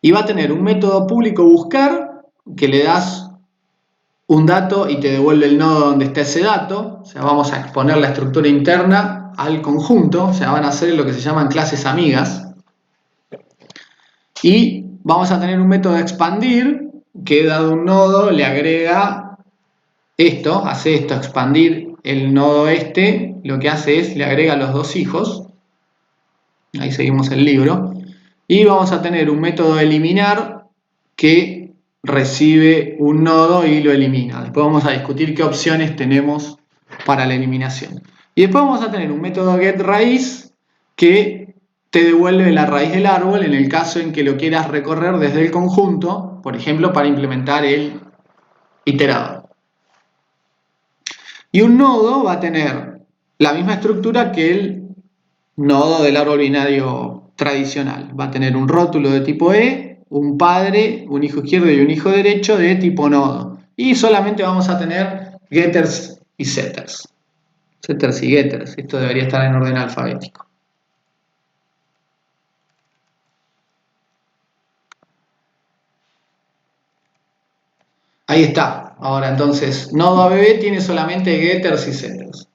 Y va a tener un método público buscar, que le das un dato y te devuelve el nodo donde está ese dato. O sea, vamos a exponer la estructura interna al conjunto, o sea, van a ser lo que se llaman clases amigas. Y vamos a tener un método de expandir, que dado un nodo le agrega esto, hace esto, expandir el nodo este, lo que hace es, le agrega los dos hijos. Ahí seguimos el libro. Y vamos a tener un método de eliminar que recibe un nodo y lo elimina. Después vamos a discutir qué opciones tenemos para la eliminación. Y después vamos a tener un método getRaíz que te devuelve la raíz del árbol en el caso en que lo quieras recorrer desde el conjunto, por ejemplo, para implementar el iterador. Y un nodo va a tener la misma estructura que el nodo del árbol binario tradicional. Va a tener un rótulo de tipo E, un padre, un hijo izquierdo y un hijo derecho de tipo nodo. Y solamente vamos a tener getters y setters. Setters y getters. Esto debería estar en orden alfabético. Ahí está. Ahora entonces, nodo ABB tiene solamente getters y setters.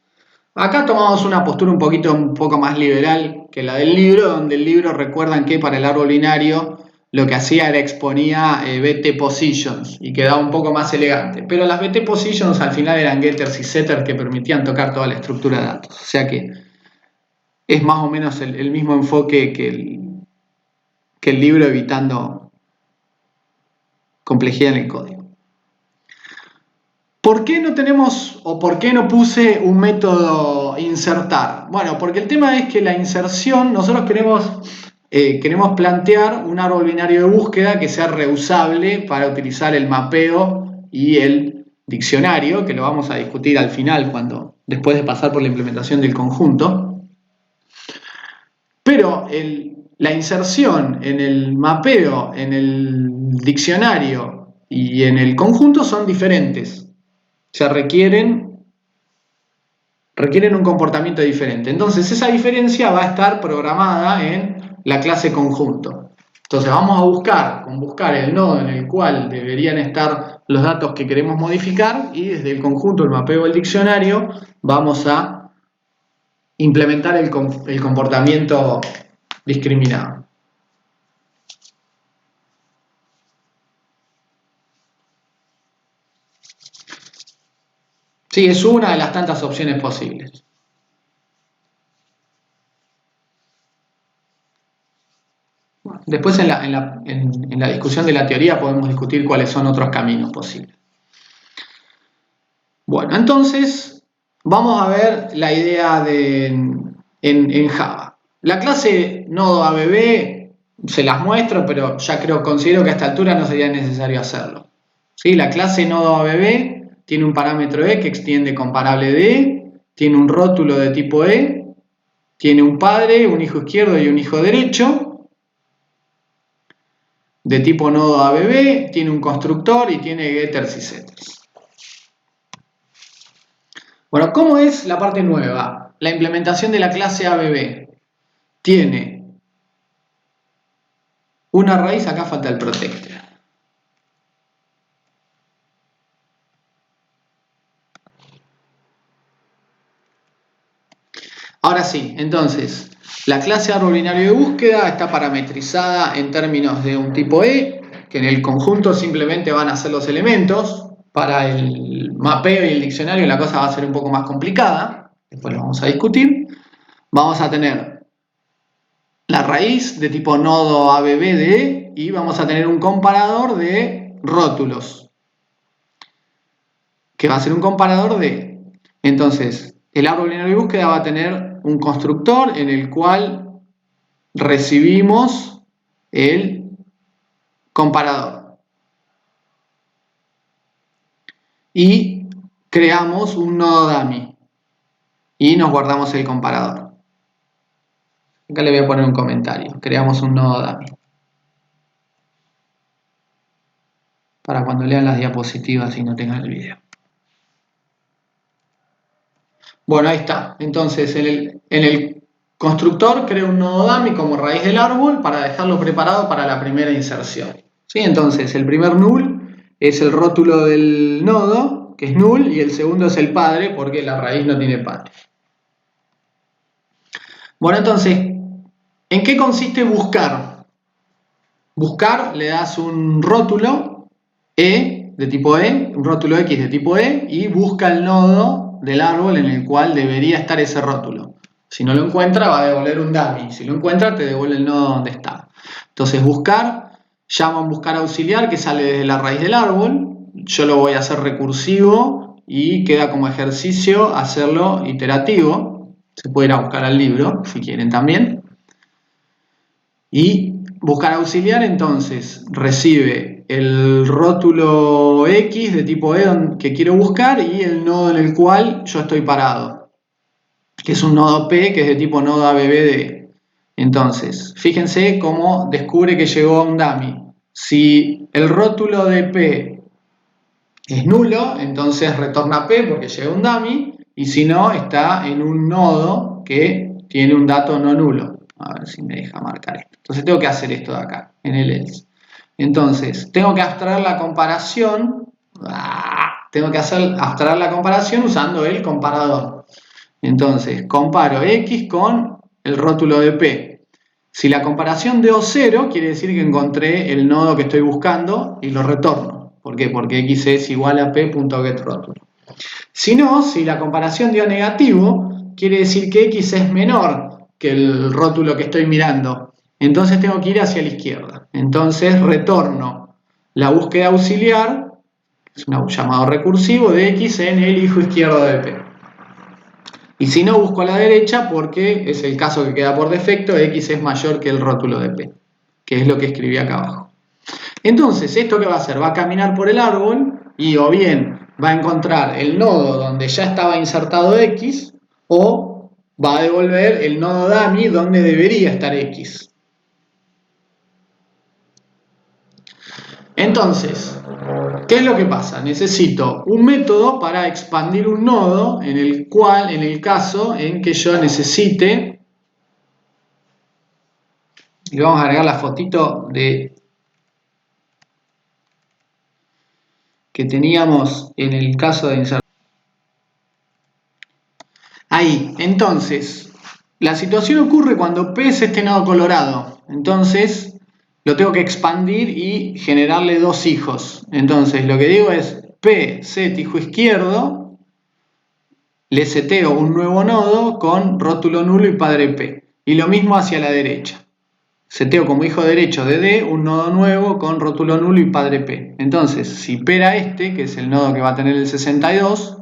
Acá tomamos una postura un poco más liberal que la del libro, donde el libro, recuerdan que para el árbol binario lo que hacía era exponía BT positions y quedaba un poco más elegante. Pero las BT positions al final eran getters y setters que permitían tocar toda la estructura de datos. O sea que es más o menos el mismo enfoque que el libro, evitando complejidad en el código. ¿Por qué no tenemos o por qué no puse un método insertar? Bueno, porque el tema es que la inserción, nosotros queremos plantear un árbol binario de búsqueda que sea reusable para utilizar el mapeo y el diccionario, que lo vamos a discutir al final, después de pasar por la implementación del conjunto. Pero la inserción en el mapeo, en el diccionario y en el conjunto son diferentes. O sea, requieren un comportamiento diferente. Entonces, esa diferencia va a estar programada en la clase conjunto. Entonces, vamos a buscar el nodo en el cual deberían estar los datos que queremos modificar, y desde el conjunto, el mapeo del diccionario, vamos a implementar el comportamiento discriminado. Sí, es una de las tantas opciones posibles. Después en la discusión de la teoría podemos discutir cuáles son otros caminos posibles. Bueno, entonces vamos a ver la idea en Java. La clase nodo ABB se las muestro, pero ya considero que a esta altura no sería necesario hacerlo. ¿Sí? La clase nodo ABB tiene un parámetro E que extiende comparable de E, tiene un rótulo de tipo E, tiene un padre, un hijo izquierdo y un hijo derecho, de tipo nodo ABB, tiene un constructor y tiene getters y setters. Bueno, ¿cómo es la parte nueva? La implementación de la clase ABB tiene una raíz, acá falta el protector. Ahora sí, entonces, la clase árbol binario de búsqueda está parametrizada en términos de un tipo E, que en el conjunto simplemente van a ser los elementos. Para el mapeo y el diccionario la cosa va a ser un poco más complicada, después lo vamos a discutir. Vamos a tener la raíz de tipo nodo ABB de E y vamos a tener un comparador de rótulos, que va a ser un comparador de... Entonces, el árbol binario de búsqueda va a tener un constructor en el cual recibimos el comparador. Y creamos un nodo dummy. Y nos guardamos el comparador. Acá le voy a poner un comentario. Creamos un nodo dummy. Para cuando lean las diapositivas y no tengan el video. Bueno, ahí está. Entonces, en el constructor creo un nodo dummy como raíz del árbol para dejarlo preparado para la primera inserción. ¿Sí? Entonces, el primer null es el rótulo del nodo, que es null, y el segundo es el padre, porque la raíz no tiene padre. Bueno, entonces, ¿en qué consiste buscar? Buscar, le das un rótulo E de tipo E, un rótulo X de tipo E, y busca el nodo del árbol en el cual debería estar ese rótulo. Si no lo encuentra, va a devolver un dummy. Si lo encuentra, te devuelve el nodo donde está. Entonces, buscar, llama a un buscar auxiliar que sale desde la raíz del árbol. Yo lo voy a hacer recursivo y queda como ejercicio hacerlo iterativo. Se puede ir a buscar al libro, si quieren también. Y buscar auxiliar, entonces, recibe el rótulo X de tipo E que quiero buscar y el nodo en el cual yo estoy parado, que es un nodo P que es de tipo nodo ABBD. Entonces, fíjense cómo descubre que llegó a un dummy. Si el rótulo de P es nulo, entonces retorna P porque llega a un dummy, y si no, está en un nodo que tiene un dato no nulo. A ver si me deja marcar esto. Entonces tengo que hacer esto de acá, en el else. Entonces, tengo que abstraer la comparación. Tengo que abstraer la comparación usando el comparador. Entonces, comparo X con el rótulo de P. Si la comparación dio 0, quiere decir que encontré el nodo que estoy buscando y lo retorno. ¿Por qué? Porque X es igual a P.getRótulo. Si no, si la comparación dio negativo, quiere decir que X es menor que el rótulo que estoy mirando. Entonces tengo que ir hacia la izquierda. Entonces retorno la búsqueda auxiliar, es un llamado recursivo, de X en el hijo izquierdo de P. Y si no, busco a la derecha porque es el caso que queda por defecto, X es mayor que el rótulo de P, que es lo que escribí acá abajo. Entonces, ¿esto qué va a hacer? Va a caminar por el árbol y o bien va a encontrar el nodo donde ya estaba insertado X, o va a devolver el nodo dummy donde debería estar X. Entonces, ¿qué es lo que pasa? Necesito un método para expandir un nodo en el cual, en el caso en que yo necesite, y vamos a agregar la fotito de que teníamos en el caso de insertar. Ahí, entonces, la situación ocurre cuando P es este nodo colorado. Entonces, lo tengo que expandir y generarle dos hijos. Entonces, lo que digo es P, set hijo izquierdo, le seteo un nuevo nodo con rótulo nulo y padre P. Y lo mismo hacia la derecha. Seteo como hijo derecho de D un nodo nuevo con rótulo nulo y padre P. Entonces, si P era este, que es el nodo que va a tener el 62,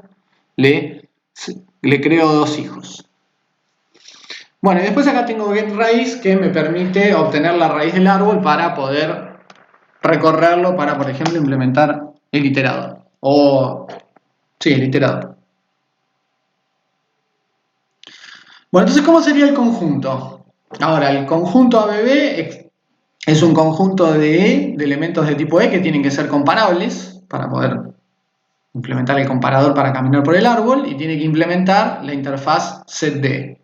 le creo dos hijos. Bueno, y después acá tengo getRaíz, que me permite obtener la raíz del árbol para poder recorrerlo para, por ejemplo, implementar el iterador. Sí, el iterador. Bueno, entonces, ¿cómo sería el conjunto? Ahora, el conjunto ABB es un conjunto de elementos de tipo E que tienen que ser comparables para poder implementar el comparador para caminar por el árbol, y tiene que implementar la interfaz setD.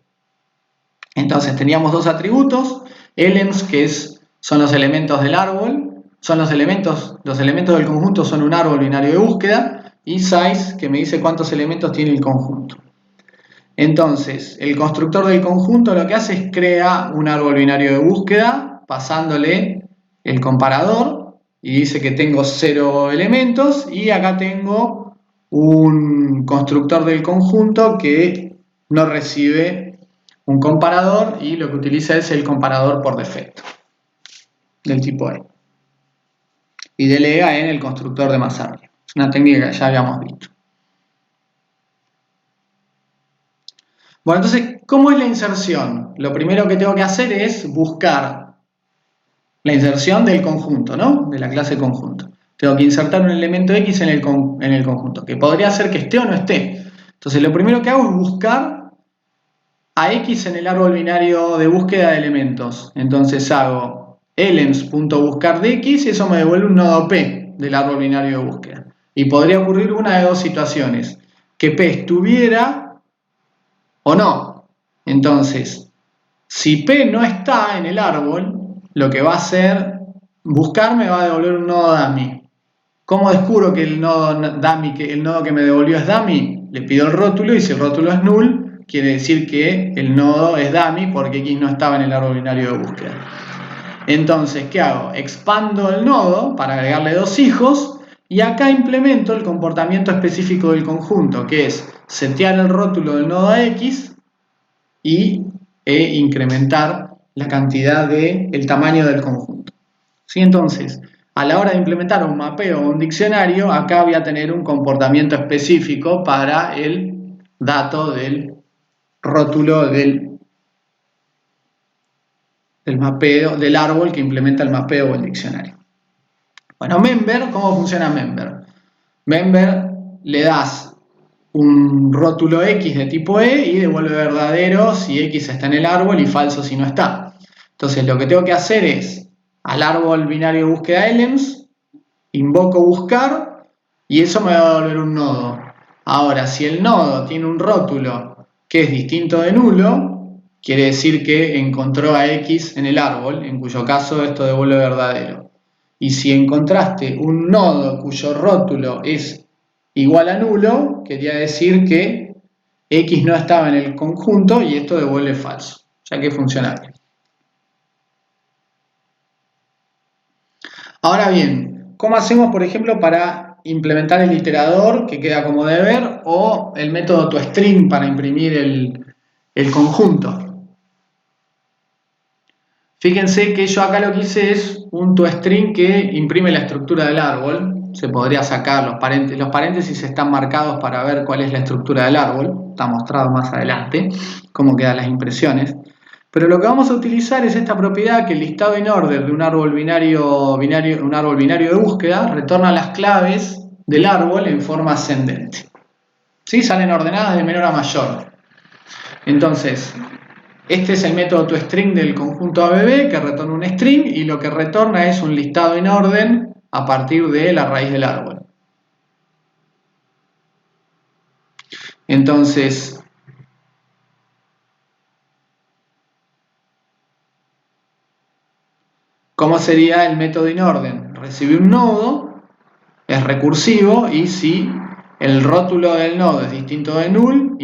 Entonces teníamos dos atributos, elements, que son los elementos del árbol, son los elementos del conjunto son un árbol binario de búsqueda, y size, que me dice cuántos elementos tiene el conjunto. Entonces, el constructor del conjunto lo que hace es crea un árbol binario de búsqueda pasándole el comparador, y dice que tengo 0 elementos, y acá tengo un constructor del conjunto que no recibe un comparador, y lo que utiliza es el comparador por defecto del tipo E, y delega en el constructor de más amplio. Es una técnica que ya habíamos visto. Bueno, entonces, ¿cómo es la inserción? Lo primero que tengo que hacer es buscar la inserción del conjunto, ¿no? De la clase conjunto. Tengo que insertar un elemento X en el conjunto, que podría ser que esté o no esté. Entonces lo primero que hago es buscar a X en el árbol binario de búsqueda de elementos. Entonces hago elems.buscar de X y eso me devuelve un nodo P del árbol binario de búsqueda. Y podría ocurrir una de dos situaciones, que P estuviera o no. Entonces, si P no está en el árbol, lo que va a hacer buscar me va a devolver un nodo dummy. ¿Cómo descubro que el nodo dummy, que el nodo que me devolvió es dummy? Le pido el rótulo y si el rótulo es null, quiere decir que el nodo es dummy porque X no estaba en el árbol binario de búsqueda. Entonces, ¿qué hago? Expando el nodo para agregarle dos hijos y acá implemento el comportamiento específico del conjunto, que es setear el rótulo del nodo a X e incrementar la cantidad el tamaño del conjunto. ¿Sí? Entonces, a la hora de implementar un mapeo o un diccionario, acá voy a tener un comportamiento específico para el dato del rótulo del mapeo, del árbol que implementa el mapeo o el diccionario. Bueno, member, ¿cómo funciona member? Member le das un rótulo X de tipo E y devuelve verdadero si X está en el árbol y falso si no está. Entonces lo que tengo que hacer es al árbol binario de búsqueda elems, invoco buscar y eso me va a devolver un nodo. Ahora, si el nodo tiene un rótulo que es distinto de nulo, quiere decir que encontró a X en el árbol, en cuyo caso esto devuelve verdadero. Y si encontraste un nodo cuyo rótulo es igual a nulo, quería decir que X no estaba en el conjunto y esto devuelve falso, ya que funciona bien. Ahora bien, ¿cómo hacemos, por ejemplo, para implementar el iterador que queda como deber o el método toString para imprimir el conjunto? Fíjense que yo acá lo que hice es un toString que imprime la estructura del árbol. Se podría sacar los paréntesis están marcados para ver cuál es la estructura del árbol. Está mostrado más adelante cómo quedan las impresiones. Pero lo que vamos a utilizar es esta propiedad que el listado in order de un árbol binario de búsqueda retorna las claves del árbol en forma ascendente. ¿Sí? Salen ordenadas de menor a mayor. Entonces, este es el método toString del conjunto ABB que retorna un string y lo que retorna es un listado en orden a partir de la raíz del árbol. Entonces, ¿cómo sería el método inOrder? Recibe un nodo, es recursivo y si el rótulo del nodo es distinto de null,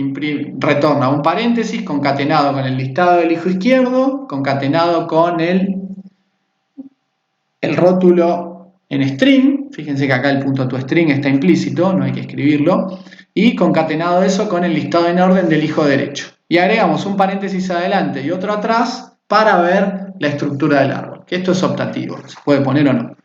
retorna un paréntesis concatenado con el listado del hijo izquierdo, concatenado con el rótulo en string, fíjense que acá el punto toString está implícito, no hay que escribirlo, y concatenado eso con el listado en orden del hijo derecho. Y agregamos un paréntesis adelante y otro atrás para ver la estructura del árbol, que esto es optativo, se puede poner o no.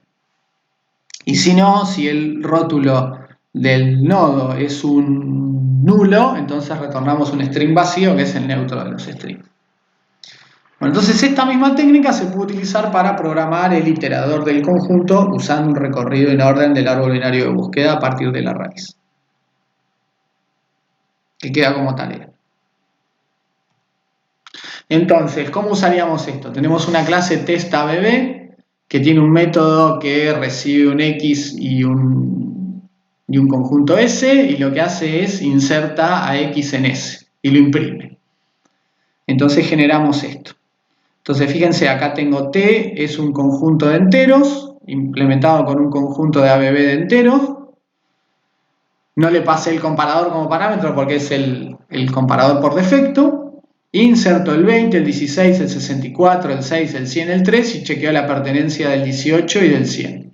Y si no, si el rótulo del nodo es un nulo, entonces retornamos un string vacío que es el neutro de los strings. Bueno, entonces esta misma técnica se puede utilizar para programar el iterador del conjunto usando un recorrido en orden del árbol binario de búsqueda a partir de la raíz, que queda como tarea. Entonces, ¿cómo usaríamos esto? Tenemos una clase testABB que tiene un método que recibe un X y un conjunto S y lo que hace es inserta a X en S y lo imprime. Entonces generamos esto. Entonces fíjense, acá tengo T, es un conjunto de enteros, implementado con un conjunto de ABB de enteros. No le pasé el comparador como parámetro porque es el comparador por defecto. Inserto el 20, el 16, el 64, el 6, el 100, el 3 y chequeo la pertenencia del 18 y del 100.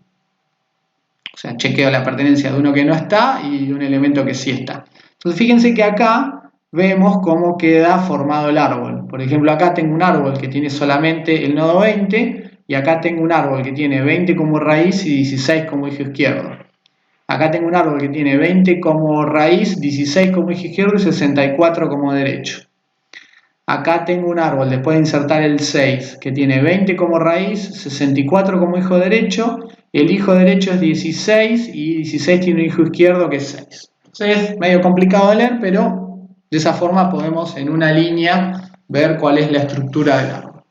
O sea, chequeo la pertenencia de uno que no está y de un elemento que sí está. Entonces fíjense que acá vemos cómo queda formado el árbol. Por ejemplo, acá tengo un árbol que tiene solamente el nodo 20 y acá tengo un árbol que tiene 20 como raíz y 16 como eje izquierdo. Acá tengo un árbol que tiene 20 como raíz, 16 como eje izquierdo y 64 como derecho. acá tengo un árbol, después de insertar el 6, que tiene 20 como raíz, 64 como hijo derecho, el hijo derecho es 16 y 16 tiene un hijo izquierdo que es 6. Entonces es medio complicado de leer, pero de esa forma podemos en una línea ver cuál es la estructura del árbol.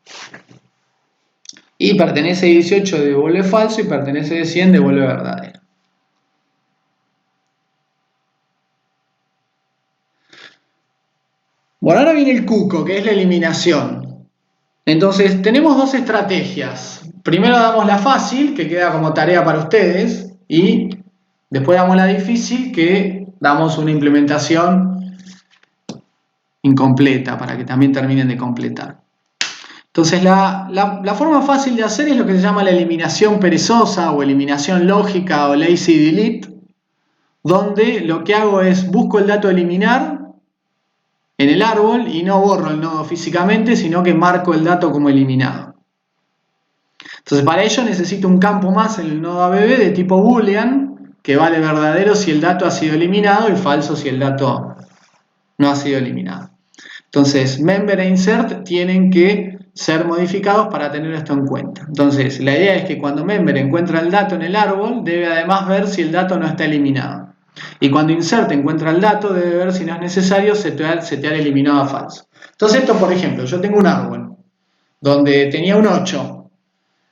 Y pertenece 18 devuelve falso y pertenece de 100 devuelve verdadero. Bueno, ahora viene el cuco, que es la eliminación. Entonces, tenemos dos estrategias. Primero damos la fácil, que queda como tarea para ustedes, y después damos la difícil, que damos una implementación incompleta, para que también terminen de completar. Entonces, la forma fácil de hacer es lo que se llama la eliminación perezosa, o eliminación lógica, o lazy delete, donde lo que hago es busco el dato a eliminar en el árbol y no borro el nodo físicamente, sino que marco el dato como eliminado. Entonces, para ello necesito un campo más en el nodo ABB de tipo boolean, que vale verdadero si el dato ha sido eliminado y falso si el dato no ha sido eliminado. Entonces, member e insert tienen que ser modificados para tener esto en cuenta. Entonces, la idea es que cuando member encuentra el dato en el árbol, debe además ver si el dato no está eliminado. Y cuando insert encuentra el dato, debe ver si no es necesario setear eliminado a falso. Entonces, esto, por ejemplo, yo tengo un árbol donde tenía un 8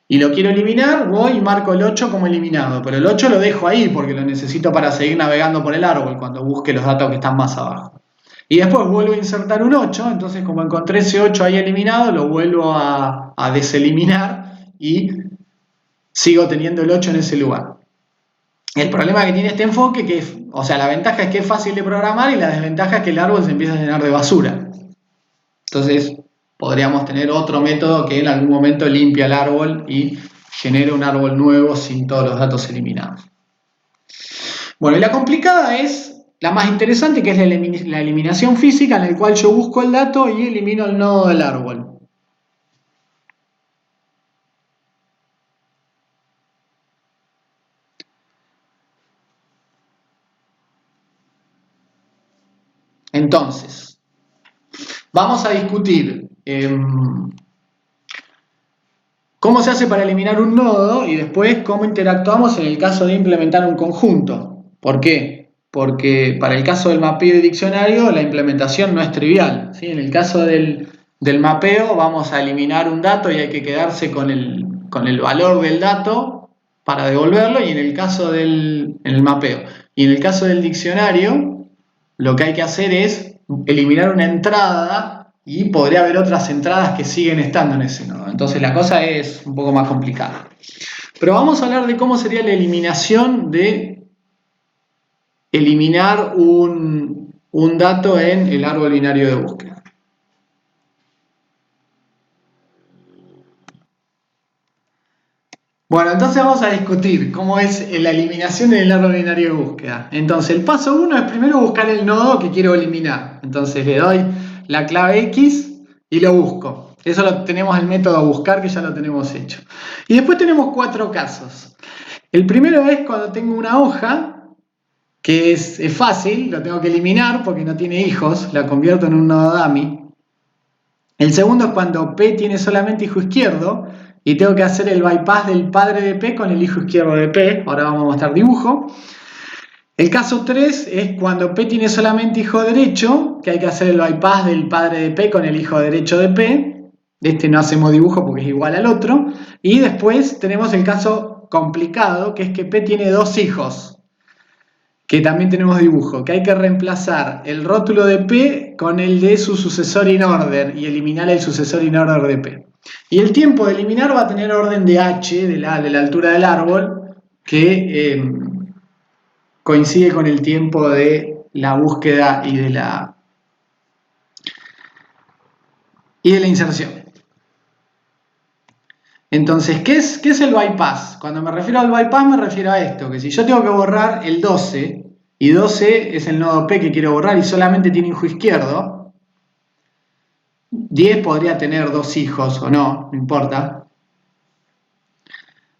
y lo quiero eliminar, voy y marco el 8 como eliminado, pero el 8 lo dejo ahí porque lo necesito para seguir navegando por el árbol cuando busque los datos que están más abajo. Y después vuelvo a insertar un 8, entonces como encontré ese 8 ahí eliminado, lo vuelvo a deseliminar y sigo teniendo el 8 en ese lugar. El problema que tiene este enfoque, o sea, la ventaja es que es fácil de programar y la desventaja es que el árbol se empieza a llenar de basura. Entonces, podríamos tener otro método que en algún momento limpia el árbol y genere un árbol nuevo sin todos los datos eliminados. Bueno, y la complicada es la más interesante, que es la eliminación física, en la cual yo busco el dato y elimino el nodo del árbol. Entonces, vamos a discutir cómo se hace para eliminar un nodo y después cómo interactuamos en el caso de implementar un conjunto. ¿Por qué? Porque para el caso del mapeo y diccionario la implementación no es trivial, ¿sí? En el caso del mapeo vamos a eliminar un dato y hay que quedarse con el valor del dato para devolverlo, y en el caso del mapeo. Y en el caso del diccionario, lo que hay que hacer es eliminar una entrada y podría haber otras entradas que siguen estando en ese nodo. Entonces la cosa es un poco más complicada. Pero vamos a hablar de cómo sería la eliminación de eliminar un dato en el árbol binario de búsqueda. Bueno, entonces vamos a discutir cómo es la eliminación en el árbol binario de búsqueda. Entonces, el paso 1 es primero buscar el nodo que quiero eliminar. Entonces le doy la clave X y lo busco. Eso lo tenemos el método buscar, que ya lo tenemos hecho. Y después tenemos 4 casos. El primero es cuando tengo una hoja, que es fácil, lo tengo que eliminar porque no tiene hijos, la convierto en un nodo dummy. El segundo es cuando P tiene solamente hijo izquierdo y tengo que hacer el bypass del padre de P con el hijo izquierdo de P. Ahora vamos a mostrar dibujo. El caso 3 es cuando P tiene solamente hijo derecho, que hay que hacer el bypass del padre de P con el hijo derecho de P. Este no hacemos dibujo porque es igual al otro. Y después tenemos el caso complicado, que es que P tiene 2 hijos, que también tenemos dibujo, que hay que reemplazar el rótulo de P con el de su sucesor in order y eliminar el sucesor in order de P. Y el tiempo de eliminar va a tener orden de H, de la altura del árbol, que coincide con el tiempo de la búsqueda y de la inserción. Entonces, ¿qué es el bypass? Cuando me refiero al bypass me refiero a esto, que si yo tengo que borrar el 12, y 12 es el nodo P que quiero borrar y solamente tiene hijo izquierdo, 10 podría tener 2 hijos o no importa.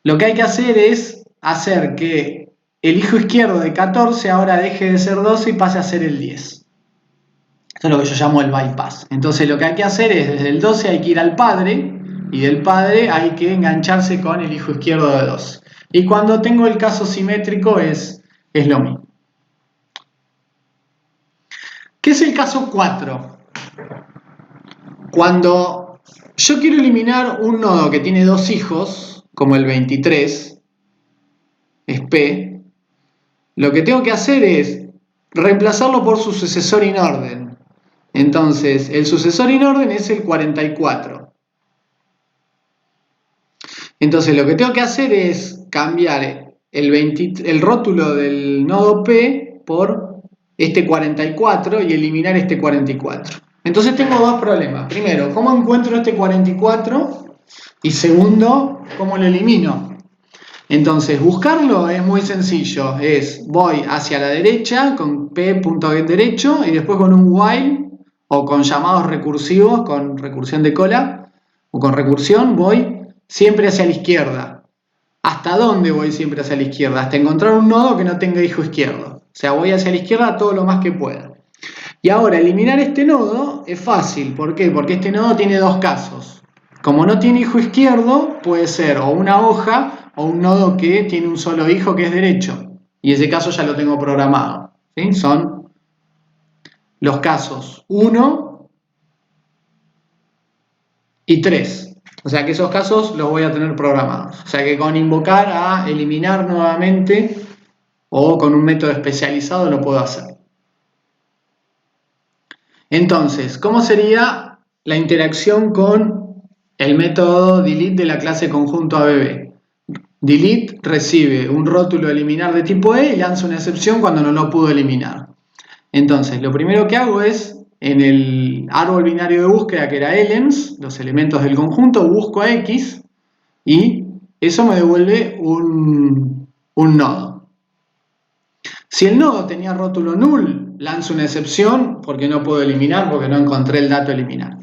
Lo que hay que hacer es hacer que el hijo izquierdo de 14 ahora deje de ser 12 y pase a ser el 10. Esto es lo que yo llamo el bypass. Entonces lo que hay que hacer es, desde el 12 hay que ir al padre, y del padre hay que engancharse con el hijo izquierdo de 12. Y cuando tengo el caso simétrico es lo mismo. ¿Qué es el caso 4? Cuando yo quiero eliminar un nodo que tiene dos hijos, como el 23, es P, lo que tengo que hacer es reemplazarlo por su sucesor in orden. Entonces, el sucesor in orden es el 44. Entonces, lo que tengo que hacer es cambiar el rótulo del nodo P por este 44 y eliminar este 44. Entonces tengo dos problemas. Primero, ¿cómo encuentro este 44? Y segundo, ¿cómo lo elimino? Entonces, buscarlo es muy sencillo. Voy hacia la derecha con p.getDerecho y después con un while o con llamados recursivos, con recursión de cola o con recursión, voy siempre hacia la izquierda. ¿Hasta dónde voy siempre hacia la izquierda? Hasta encontrar un nodo que no tenga hijo izquierdo. O sea, voy hacia la izquierda todo lo más que pueda. Y ahora, eliminar este nodo es fácil. ¿Por qué? Porque este nodo tiene dos casos. Como no tiene hijo izquierdo, puede ser o una hoja o un nodo que tiene un solo hijo que es derecho. Y ese caso ya lo tengo programado. ¿Sí? Son los casos 1 y 3. O sea que esos casos los voy a tener programados. O sea que con invocar a eliminar nuevamente o con un método especializado lo puedo hacer. Entonces, ¿cómo sería la interacción con el método delete de la clase conjunto ABB? Delete recibe un rótulo eliminar de tipo E y lanza una excepción cuando no lo pudo eliminar. Entonces, lo primero que hago es, en el árbol binario de búsqueda que era elens, los elementos del conjunto, busco a X y eso me devuelve un nodo. Si el nodo tenía rótulo null, lanzo una excepción porque no puedo eliminar, porque no encontré el dato eliminar.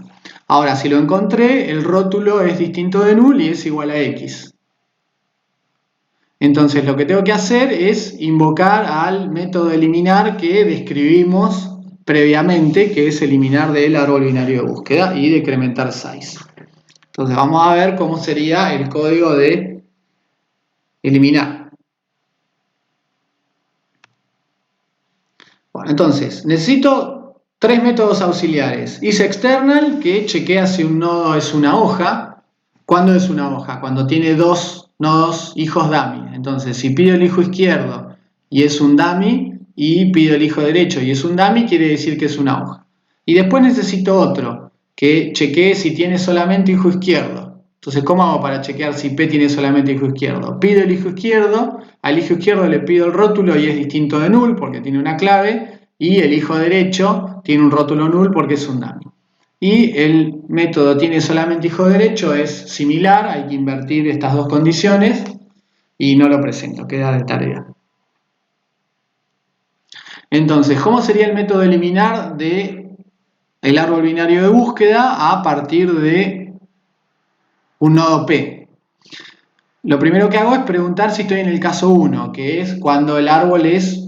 Ahora, si lo encontré, el rótulo es distinto de null y es igual a X. Entonces, lo que tengo que hacer es invocar al método eliminar que describimos previamente, que es eliminar del árbol binario de búsqueda y decrementar size. Entonces, vamos a ver cómo sería el código de eliminar. Bueno, entonces, necesito tres métodos auxiliares. isExternal, que chequea si un nodo es una hoja. ¿Cuándo es una hoja? Cuando tiene dos nodos hijos dummy. Entonces, si pido el hijo izquierdo y es un dummy, y pido el hijo derecho y es un dummy, quiere decir que es una hoja. Y después necesito otro, que chequee si tiene solamente hijo izquierdo. Entonces, ¿cómo hago para chequear si P tiene solamente hijo izquierdo? Pido el hijo izquierdo, al hijo izquierdo le pido el rótulo y es distinto de null porque tiene una clave, y el hijo derecho tiene un rótulo null porque es un dummy. Y el método tiene solamente hijo derecho es similar, hay que invertir estas dos condiciones y no lo presento, queda de tarea. Entonces, ¿cómo sería el método eliminar del árbol binario de búsqueda a partir de un nodo P? Lo primero que hago es preguntar si estoy en el caso 1, que es cuando el árbol es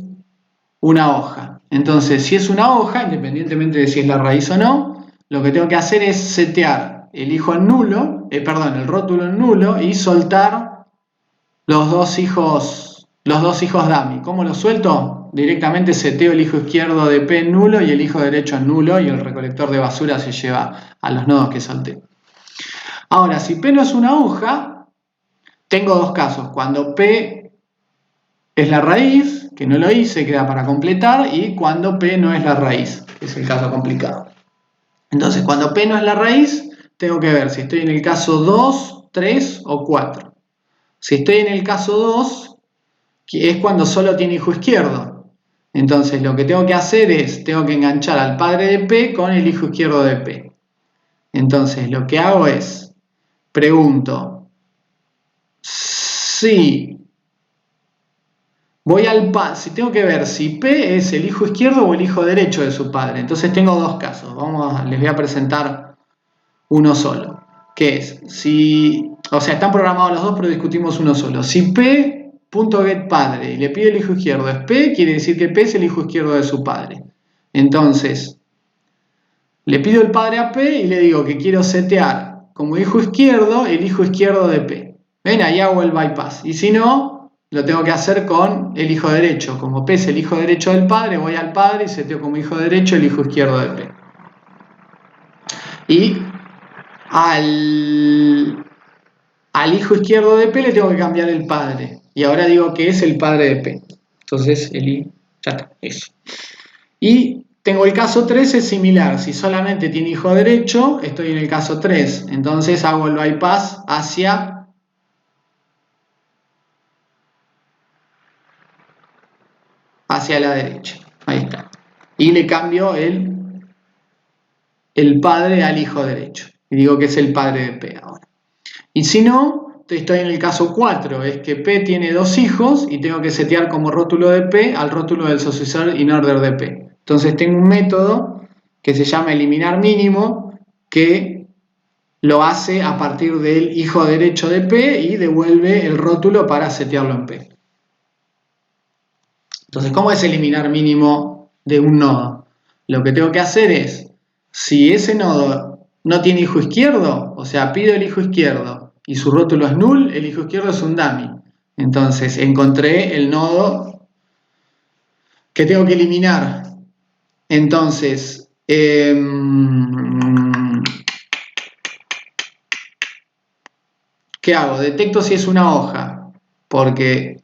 una hoja. Entonces, si es una hoja, independientemente de si es la raíz o no, lo que tengo que hacer es setear el hijo en nulo, el rótulo en nulo y soltar los dos hijos dummy. ¿Cómo lo suelto? Directamente seteo el hijo izquierdo de P en nulo y el hijo derecho en nulo y el recolector de basura se lleva a los nodos que solté. Ahora, si P no es una hoja, tengo dos casos. Cuando P es la raíz, que no lo hice, queda para completar, y cuando P no es la raíz, que es el caso complicado. Entonces, cuando P no es la raíz, tengo que ver si estoy en el caso 2, 3 o 4. Si estoy en el caso 2, que es cuando solo tiene hijo izquierdo. Entonces, lo que tengo que hacer es, tengo que enganchar al padre de P con el hijo izquierdo de P. Entonces, lo que hago es, pregunto, si tengo que ver si P es el hijo izquierdo o el hijo derecho de su padre. Entonces tengo dos casos. Les voy a presentar uno solo. Que es, están programados los dos, pero discutimos uno solo. Si P.getPadre y le pido el hijo izquierdo es P, quiere decir que P es el hijo izquierdo de su padre. Entonces, Le pido el padre a P y le digo que quiero setear como hijo izquierdo el hijo izquierdo de P. ¿Ven? Ahí hago el bypass. Y si no, lo tengo que hacer con el hijo derecho. Como P es el hijo derecho del padre, voy al padre y seteo como hijo derecho el hijo izquierdo de P. Y al hijo izquierdo de P le tengo que cambiar el padre. Y ahora digo que es el padre de P. Entonces el I, ya está, eso. Y tengo el caso 3, es similar. Si solamente tiene hijo derecho, estoy en el caso 3. Entonces hago el bypass hacia la derecha. Ahí está. Y le cambio el padre al hijo derecho. Y digo que es el padre de P ahora. Y si no, estoy en el caso 4. Es que P tiene dos hijos y tengo que setear como rótulo de P al rótulo del sucesor in order de P. Entonces tengo un método que se llama eliminar mínimo que lo hace a partir del hijo derecho de P y devuelve el rótulo para setearlo en P. Entonces, ¿cómo es eliminar mínimo de un nodo? Lo que tengo que hacer es, si ese nodo no tiene hijo izquierdo, o sea, pido el hijo izquierdo y su rótulo es null, el hijo izquierdo es un dummy. Entonces, encontré el nodo que tengo que eliminar. Entonces, ¿qué hago? Detecto si es una hoja, porque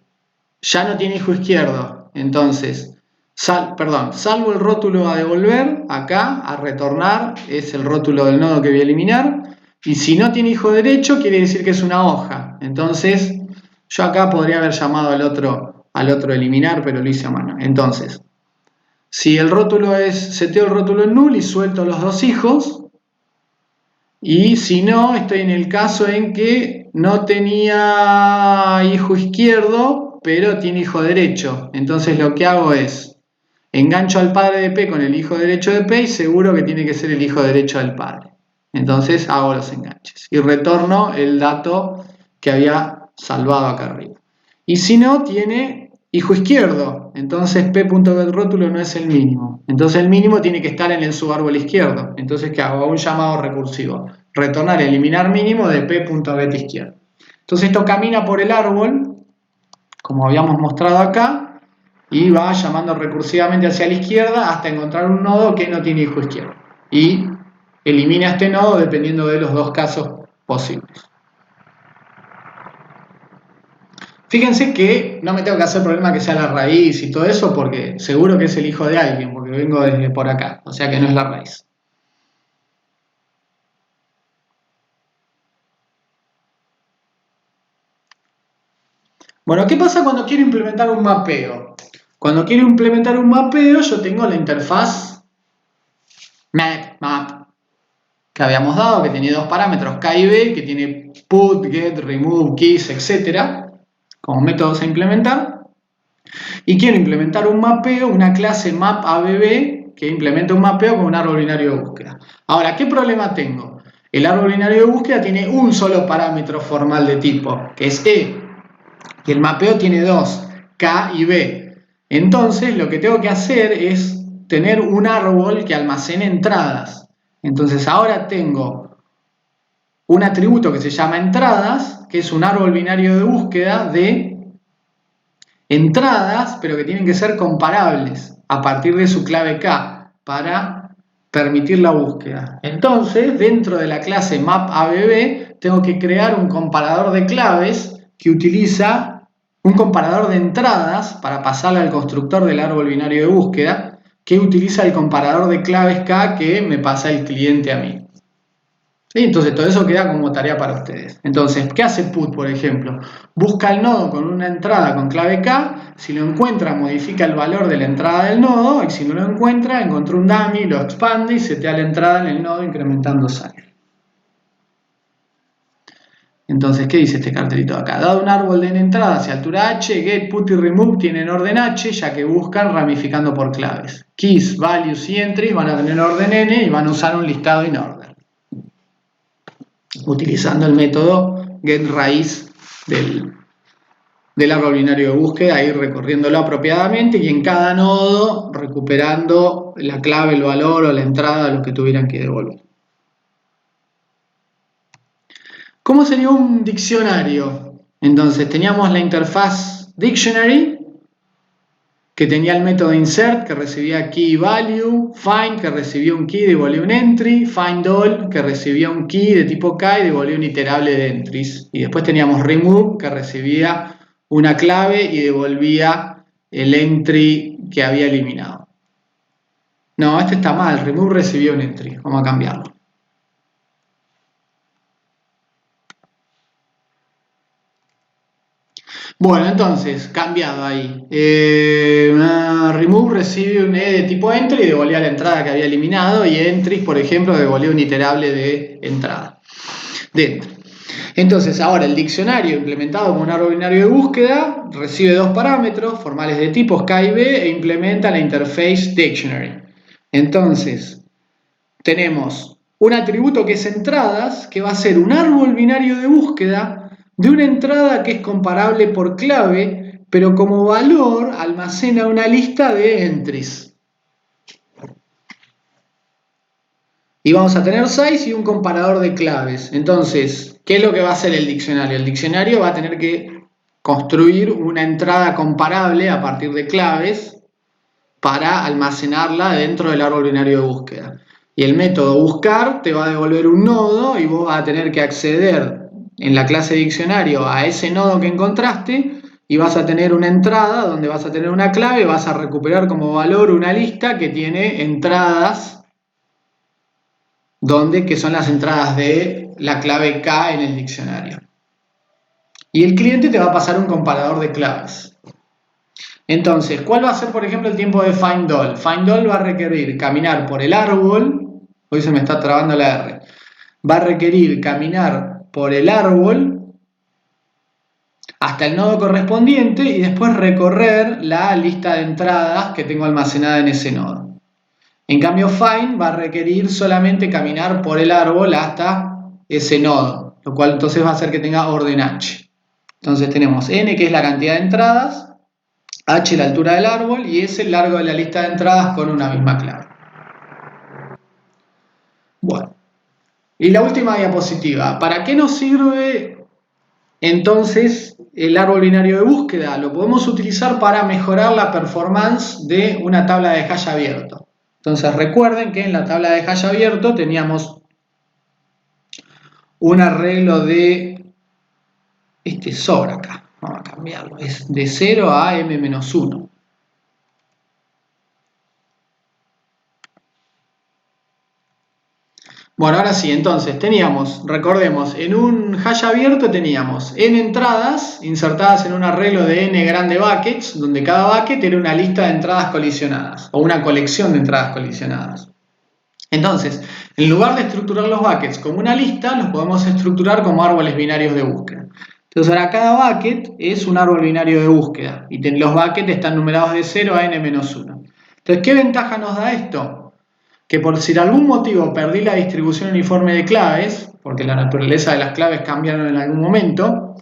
ya no tiene hijo izquierdo. Entonces, salvo el rótulo a devolver, acá, a retornar, es el rótulo del nodo que voy a eliminar. Y si no tiene hijo derecho, quiere decir que es una hoja. Entonces, yo acá podría haber llamado al otro eliminar, pero lo hice a mano. Entonces, si el rótulo es, seteo el rótulo en null y suelto los dos hijos. Y si no, estoy en el caso en que no tenía hijo izquierdo, pero tiene hijo derecho. Entonces lo que hago es, engancho al padre de P con el hijo derecho de P y seguro que tiene que ser el hijo derecho del padre. Entonces hago los enganches y retorno el dato que había salvado acá arriba. Y si no, tiene hijo izquierdo. Entonces P.getRótulo no es el mínimo. Entonces el mínimo tiene que estar en el subárbol izquierdo. Entonces, ¿qué hago? Un llamado recursivo. Retornar eliminar mínimo de P.getIzquierdo. Entonces esto camina por el árbol, como habíamos mostrado acá, y va llamando recursivamente hacia la izquierda hasta encontrar un nodo que no tiene hijo izquierdo. Y elimina este nodo dependiendo de los dos casos posibles. Fíjense que no me tengo que hacer problema que sea la raíz y todo eso, porque seguro que es el hijo de alguien, porque vengo desde por acá, o sea que no es la raíz. Bueno, ¿qué pasa cuando quiero implementar un mapeo? Cuando quiero implementar un mapeo, yo tengo la interfaz map que habíamos dado, que tiene dos parámetros, K y B, que tiene put, get, remove, keys, etc. como métodos a implementar. Y quiero implementar un mapeo, una clase mapabb que implementa un mapeo con un árbol binario de búsqueda. Ahora, ¿qué problema tengo? El árbol binario de búsqueda tiene un solo parámetro formal de tipo, que es E. Y el mapeo tiene dos, K y B. Entonces, lo que tengo que hacer es tener un árbol que almacene entradas. Entonces, ahora tengo un atributo que se llama entradas, que es un árbol binario de búsqueda de entradas, pero que tienen que ser comparables a partir de su clave K para permitir la búsqueda. Entonces, dentro de la clase mapabb, tengo que crear un comparador de claves que utiliza un comparador de entradas para pasarle al constructor del árbol binario de búsqueda, que utiliza el comparador de claves K que me pasa el cliente a mí. ¿Sí? Entonces todo eso queda como tarea para ustedes. Entonces, ¿qué hace put, por ejemplo? Busca el nodo con una entrada con clave K, si lo encuentra modifica el valor de la entrada del nodo y si no lo encuentra, encontró un dummy, lo expande y setea la entrada en el nodo incrementando size. Entonces, ¿qué dice este cartelito de acá? Dado un árbol de n entradas y altura h, get, put y remove tienen orden h, ya que buscan ramificando por claves. Keys, values y entries van a tener orden n y van a usar un listado in order, utilizando el método getRaíz del árbol binario de búsqueda, ir recorriéndolo apropiadamente y en cada nodo recuperando la clave, el valor o la entrada de lo que tuvieran que devolver. ¿Cómo sería un diccionario? Entonces teníamos la interfaz dictionary, que tenía el método insert, que recibía key y value, find, que recibía un key y devolvía un entry, find all, que recibía un key de tipo k y devolvía un iterable de entries. Y después teníamos remove, que recibía una clave y devolvía el entry que había eliminado. No, este está mal, remove recibía un entry, vamos a cambiarlo. Bueno, entonces, cambiado ahí. Remove recibe un E de tipo entry y devolvía la entrada que había eliminado, y entries, por ejemplo, devolvía un iterable de entrada. Entonces, ahora el diccionario implementado como un árbol binario de búsqueda recibe dos parámetros formales de tipos K y B e implementa la interface dictionary. Entonces, tenemos un atributo que es entradas, que va a ser un árbol binario de búsqueda de una entrada que es comparable por clave, pero como valor almacena una lista de entries. Y vamos a tener size y un comparador de claves. Entonces, ¿qué es lo que va a hacer el diccionario? El diccionario va a tener que construir una entrada comparable a partir de claves para almacenarla dentro del árbol binario de búsqueda. Y el método buscar te va a devolver un nodo y vos vas a tener que acceder en la clase diccionario a ese nodo que encontraste y vas a tener una entrada donde vas a tener una clave y vas a recuperar como valor una lista que tiene entradas que son las entradas de la clave K en el diccionario. Y el cliente te va a pasar un comparador de claves. Entonces, ¿cuál va a ser, por ejemplo, el tiempo de find all? Find all va a requerir caminar por el árbol, hoy se me está trabando la R, va a requerir caminar por el árbol hasta el nodo correspondiente y después recorrer la lista de entradas que tengo almacenada en ese nodo. En cambio, find va a requerir solamente caminar por el árbol hasta ese nodo, lo cual entonces va a hacer que tenga orden h. Entonces tenemos n, que es la cantidad de entradas, h la altura del árbol y s el largo de la lista de entradas con una misma clave. Bueno, y la última diapositiva. ¿Para qué nos sirve entonces el árbol binario de búsqueda? Lo podemos utilizar para mejorar la performance de una tabla de hash abierto. Entonces recuerden que en la tabla de hash abierto teníamos un arreglo de, sobra acá, vamos a cambiarlo, es de 0 a m-1. Bueno, ahora sí, entonces teníamos, recordemos, en un hash abierto teníamos n entradas insertadas en un arreglo de n grande buckets, donde cada bucket era una lista de entradas colisionadas, o una colección de entradas colisionadas. Entonces, en lugar de estructurar los buckets como una lista, los podemos estructurar como árboles binarios de búsqueda. Entonces ahora cada bucket es un árbol binario de búsqueda, y los buckets están numerados de 0 a n-1. Entonces, ¿qué ventaja nos da esto? Que por si de algún motivo perdí la distribución uniforme de claves, porque la naturaleza de las claves cambiaron en algún momento,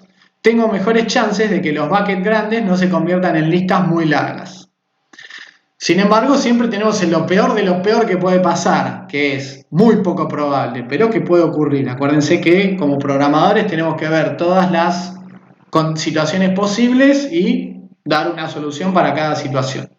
tengo mejores chances de que los buckets grandes no se conviertan en listas muy largas. Sin embargo, siempre tenemos lo peor de lo peor que puede pasar, que es muy poco probable, pero que puede ocurrir. Acuérdense que como programadores tenemos que ver todas las situaciones posibles y dar una solución para cada situación.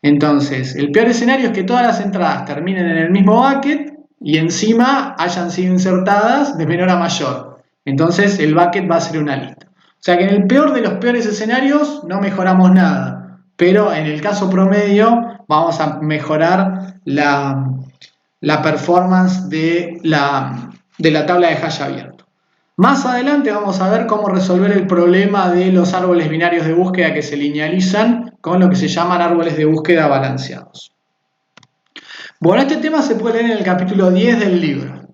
Entonces, el peor escenario es que todas las entradas terminen en el mismo bucket y encima hayan sido insertadas de menor a mayor. Entonces, el bucket va a ser una lista. O sea que en el peor de los peores escenarios no mejoramos nada, pero en el caso promedio vamos a mejorar la performance de la tabla de hash abierto. Más adelante vamos a ver cómo resolver el problema de los árboles binarios de búsqueda que se linealizan con lo que se llaman árboles de búsqueda balanceados. Bueno, este tema se puede leer en el capítulo 10 del libro.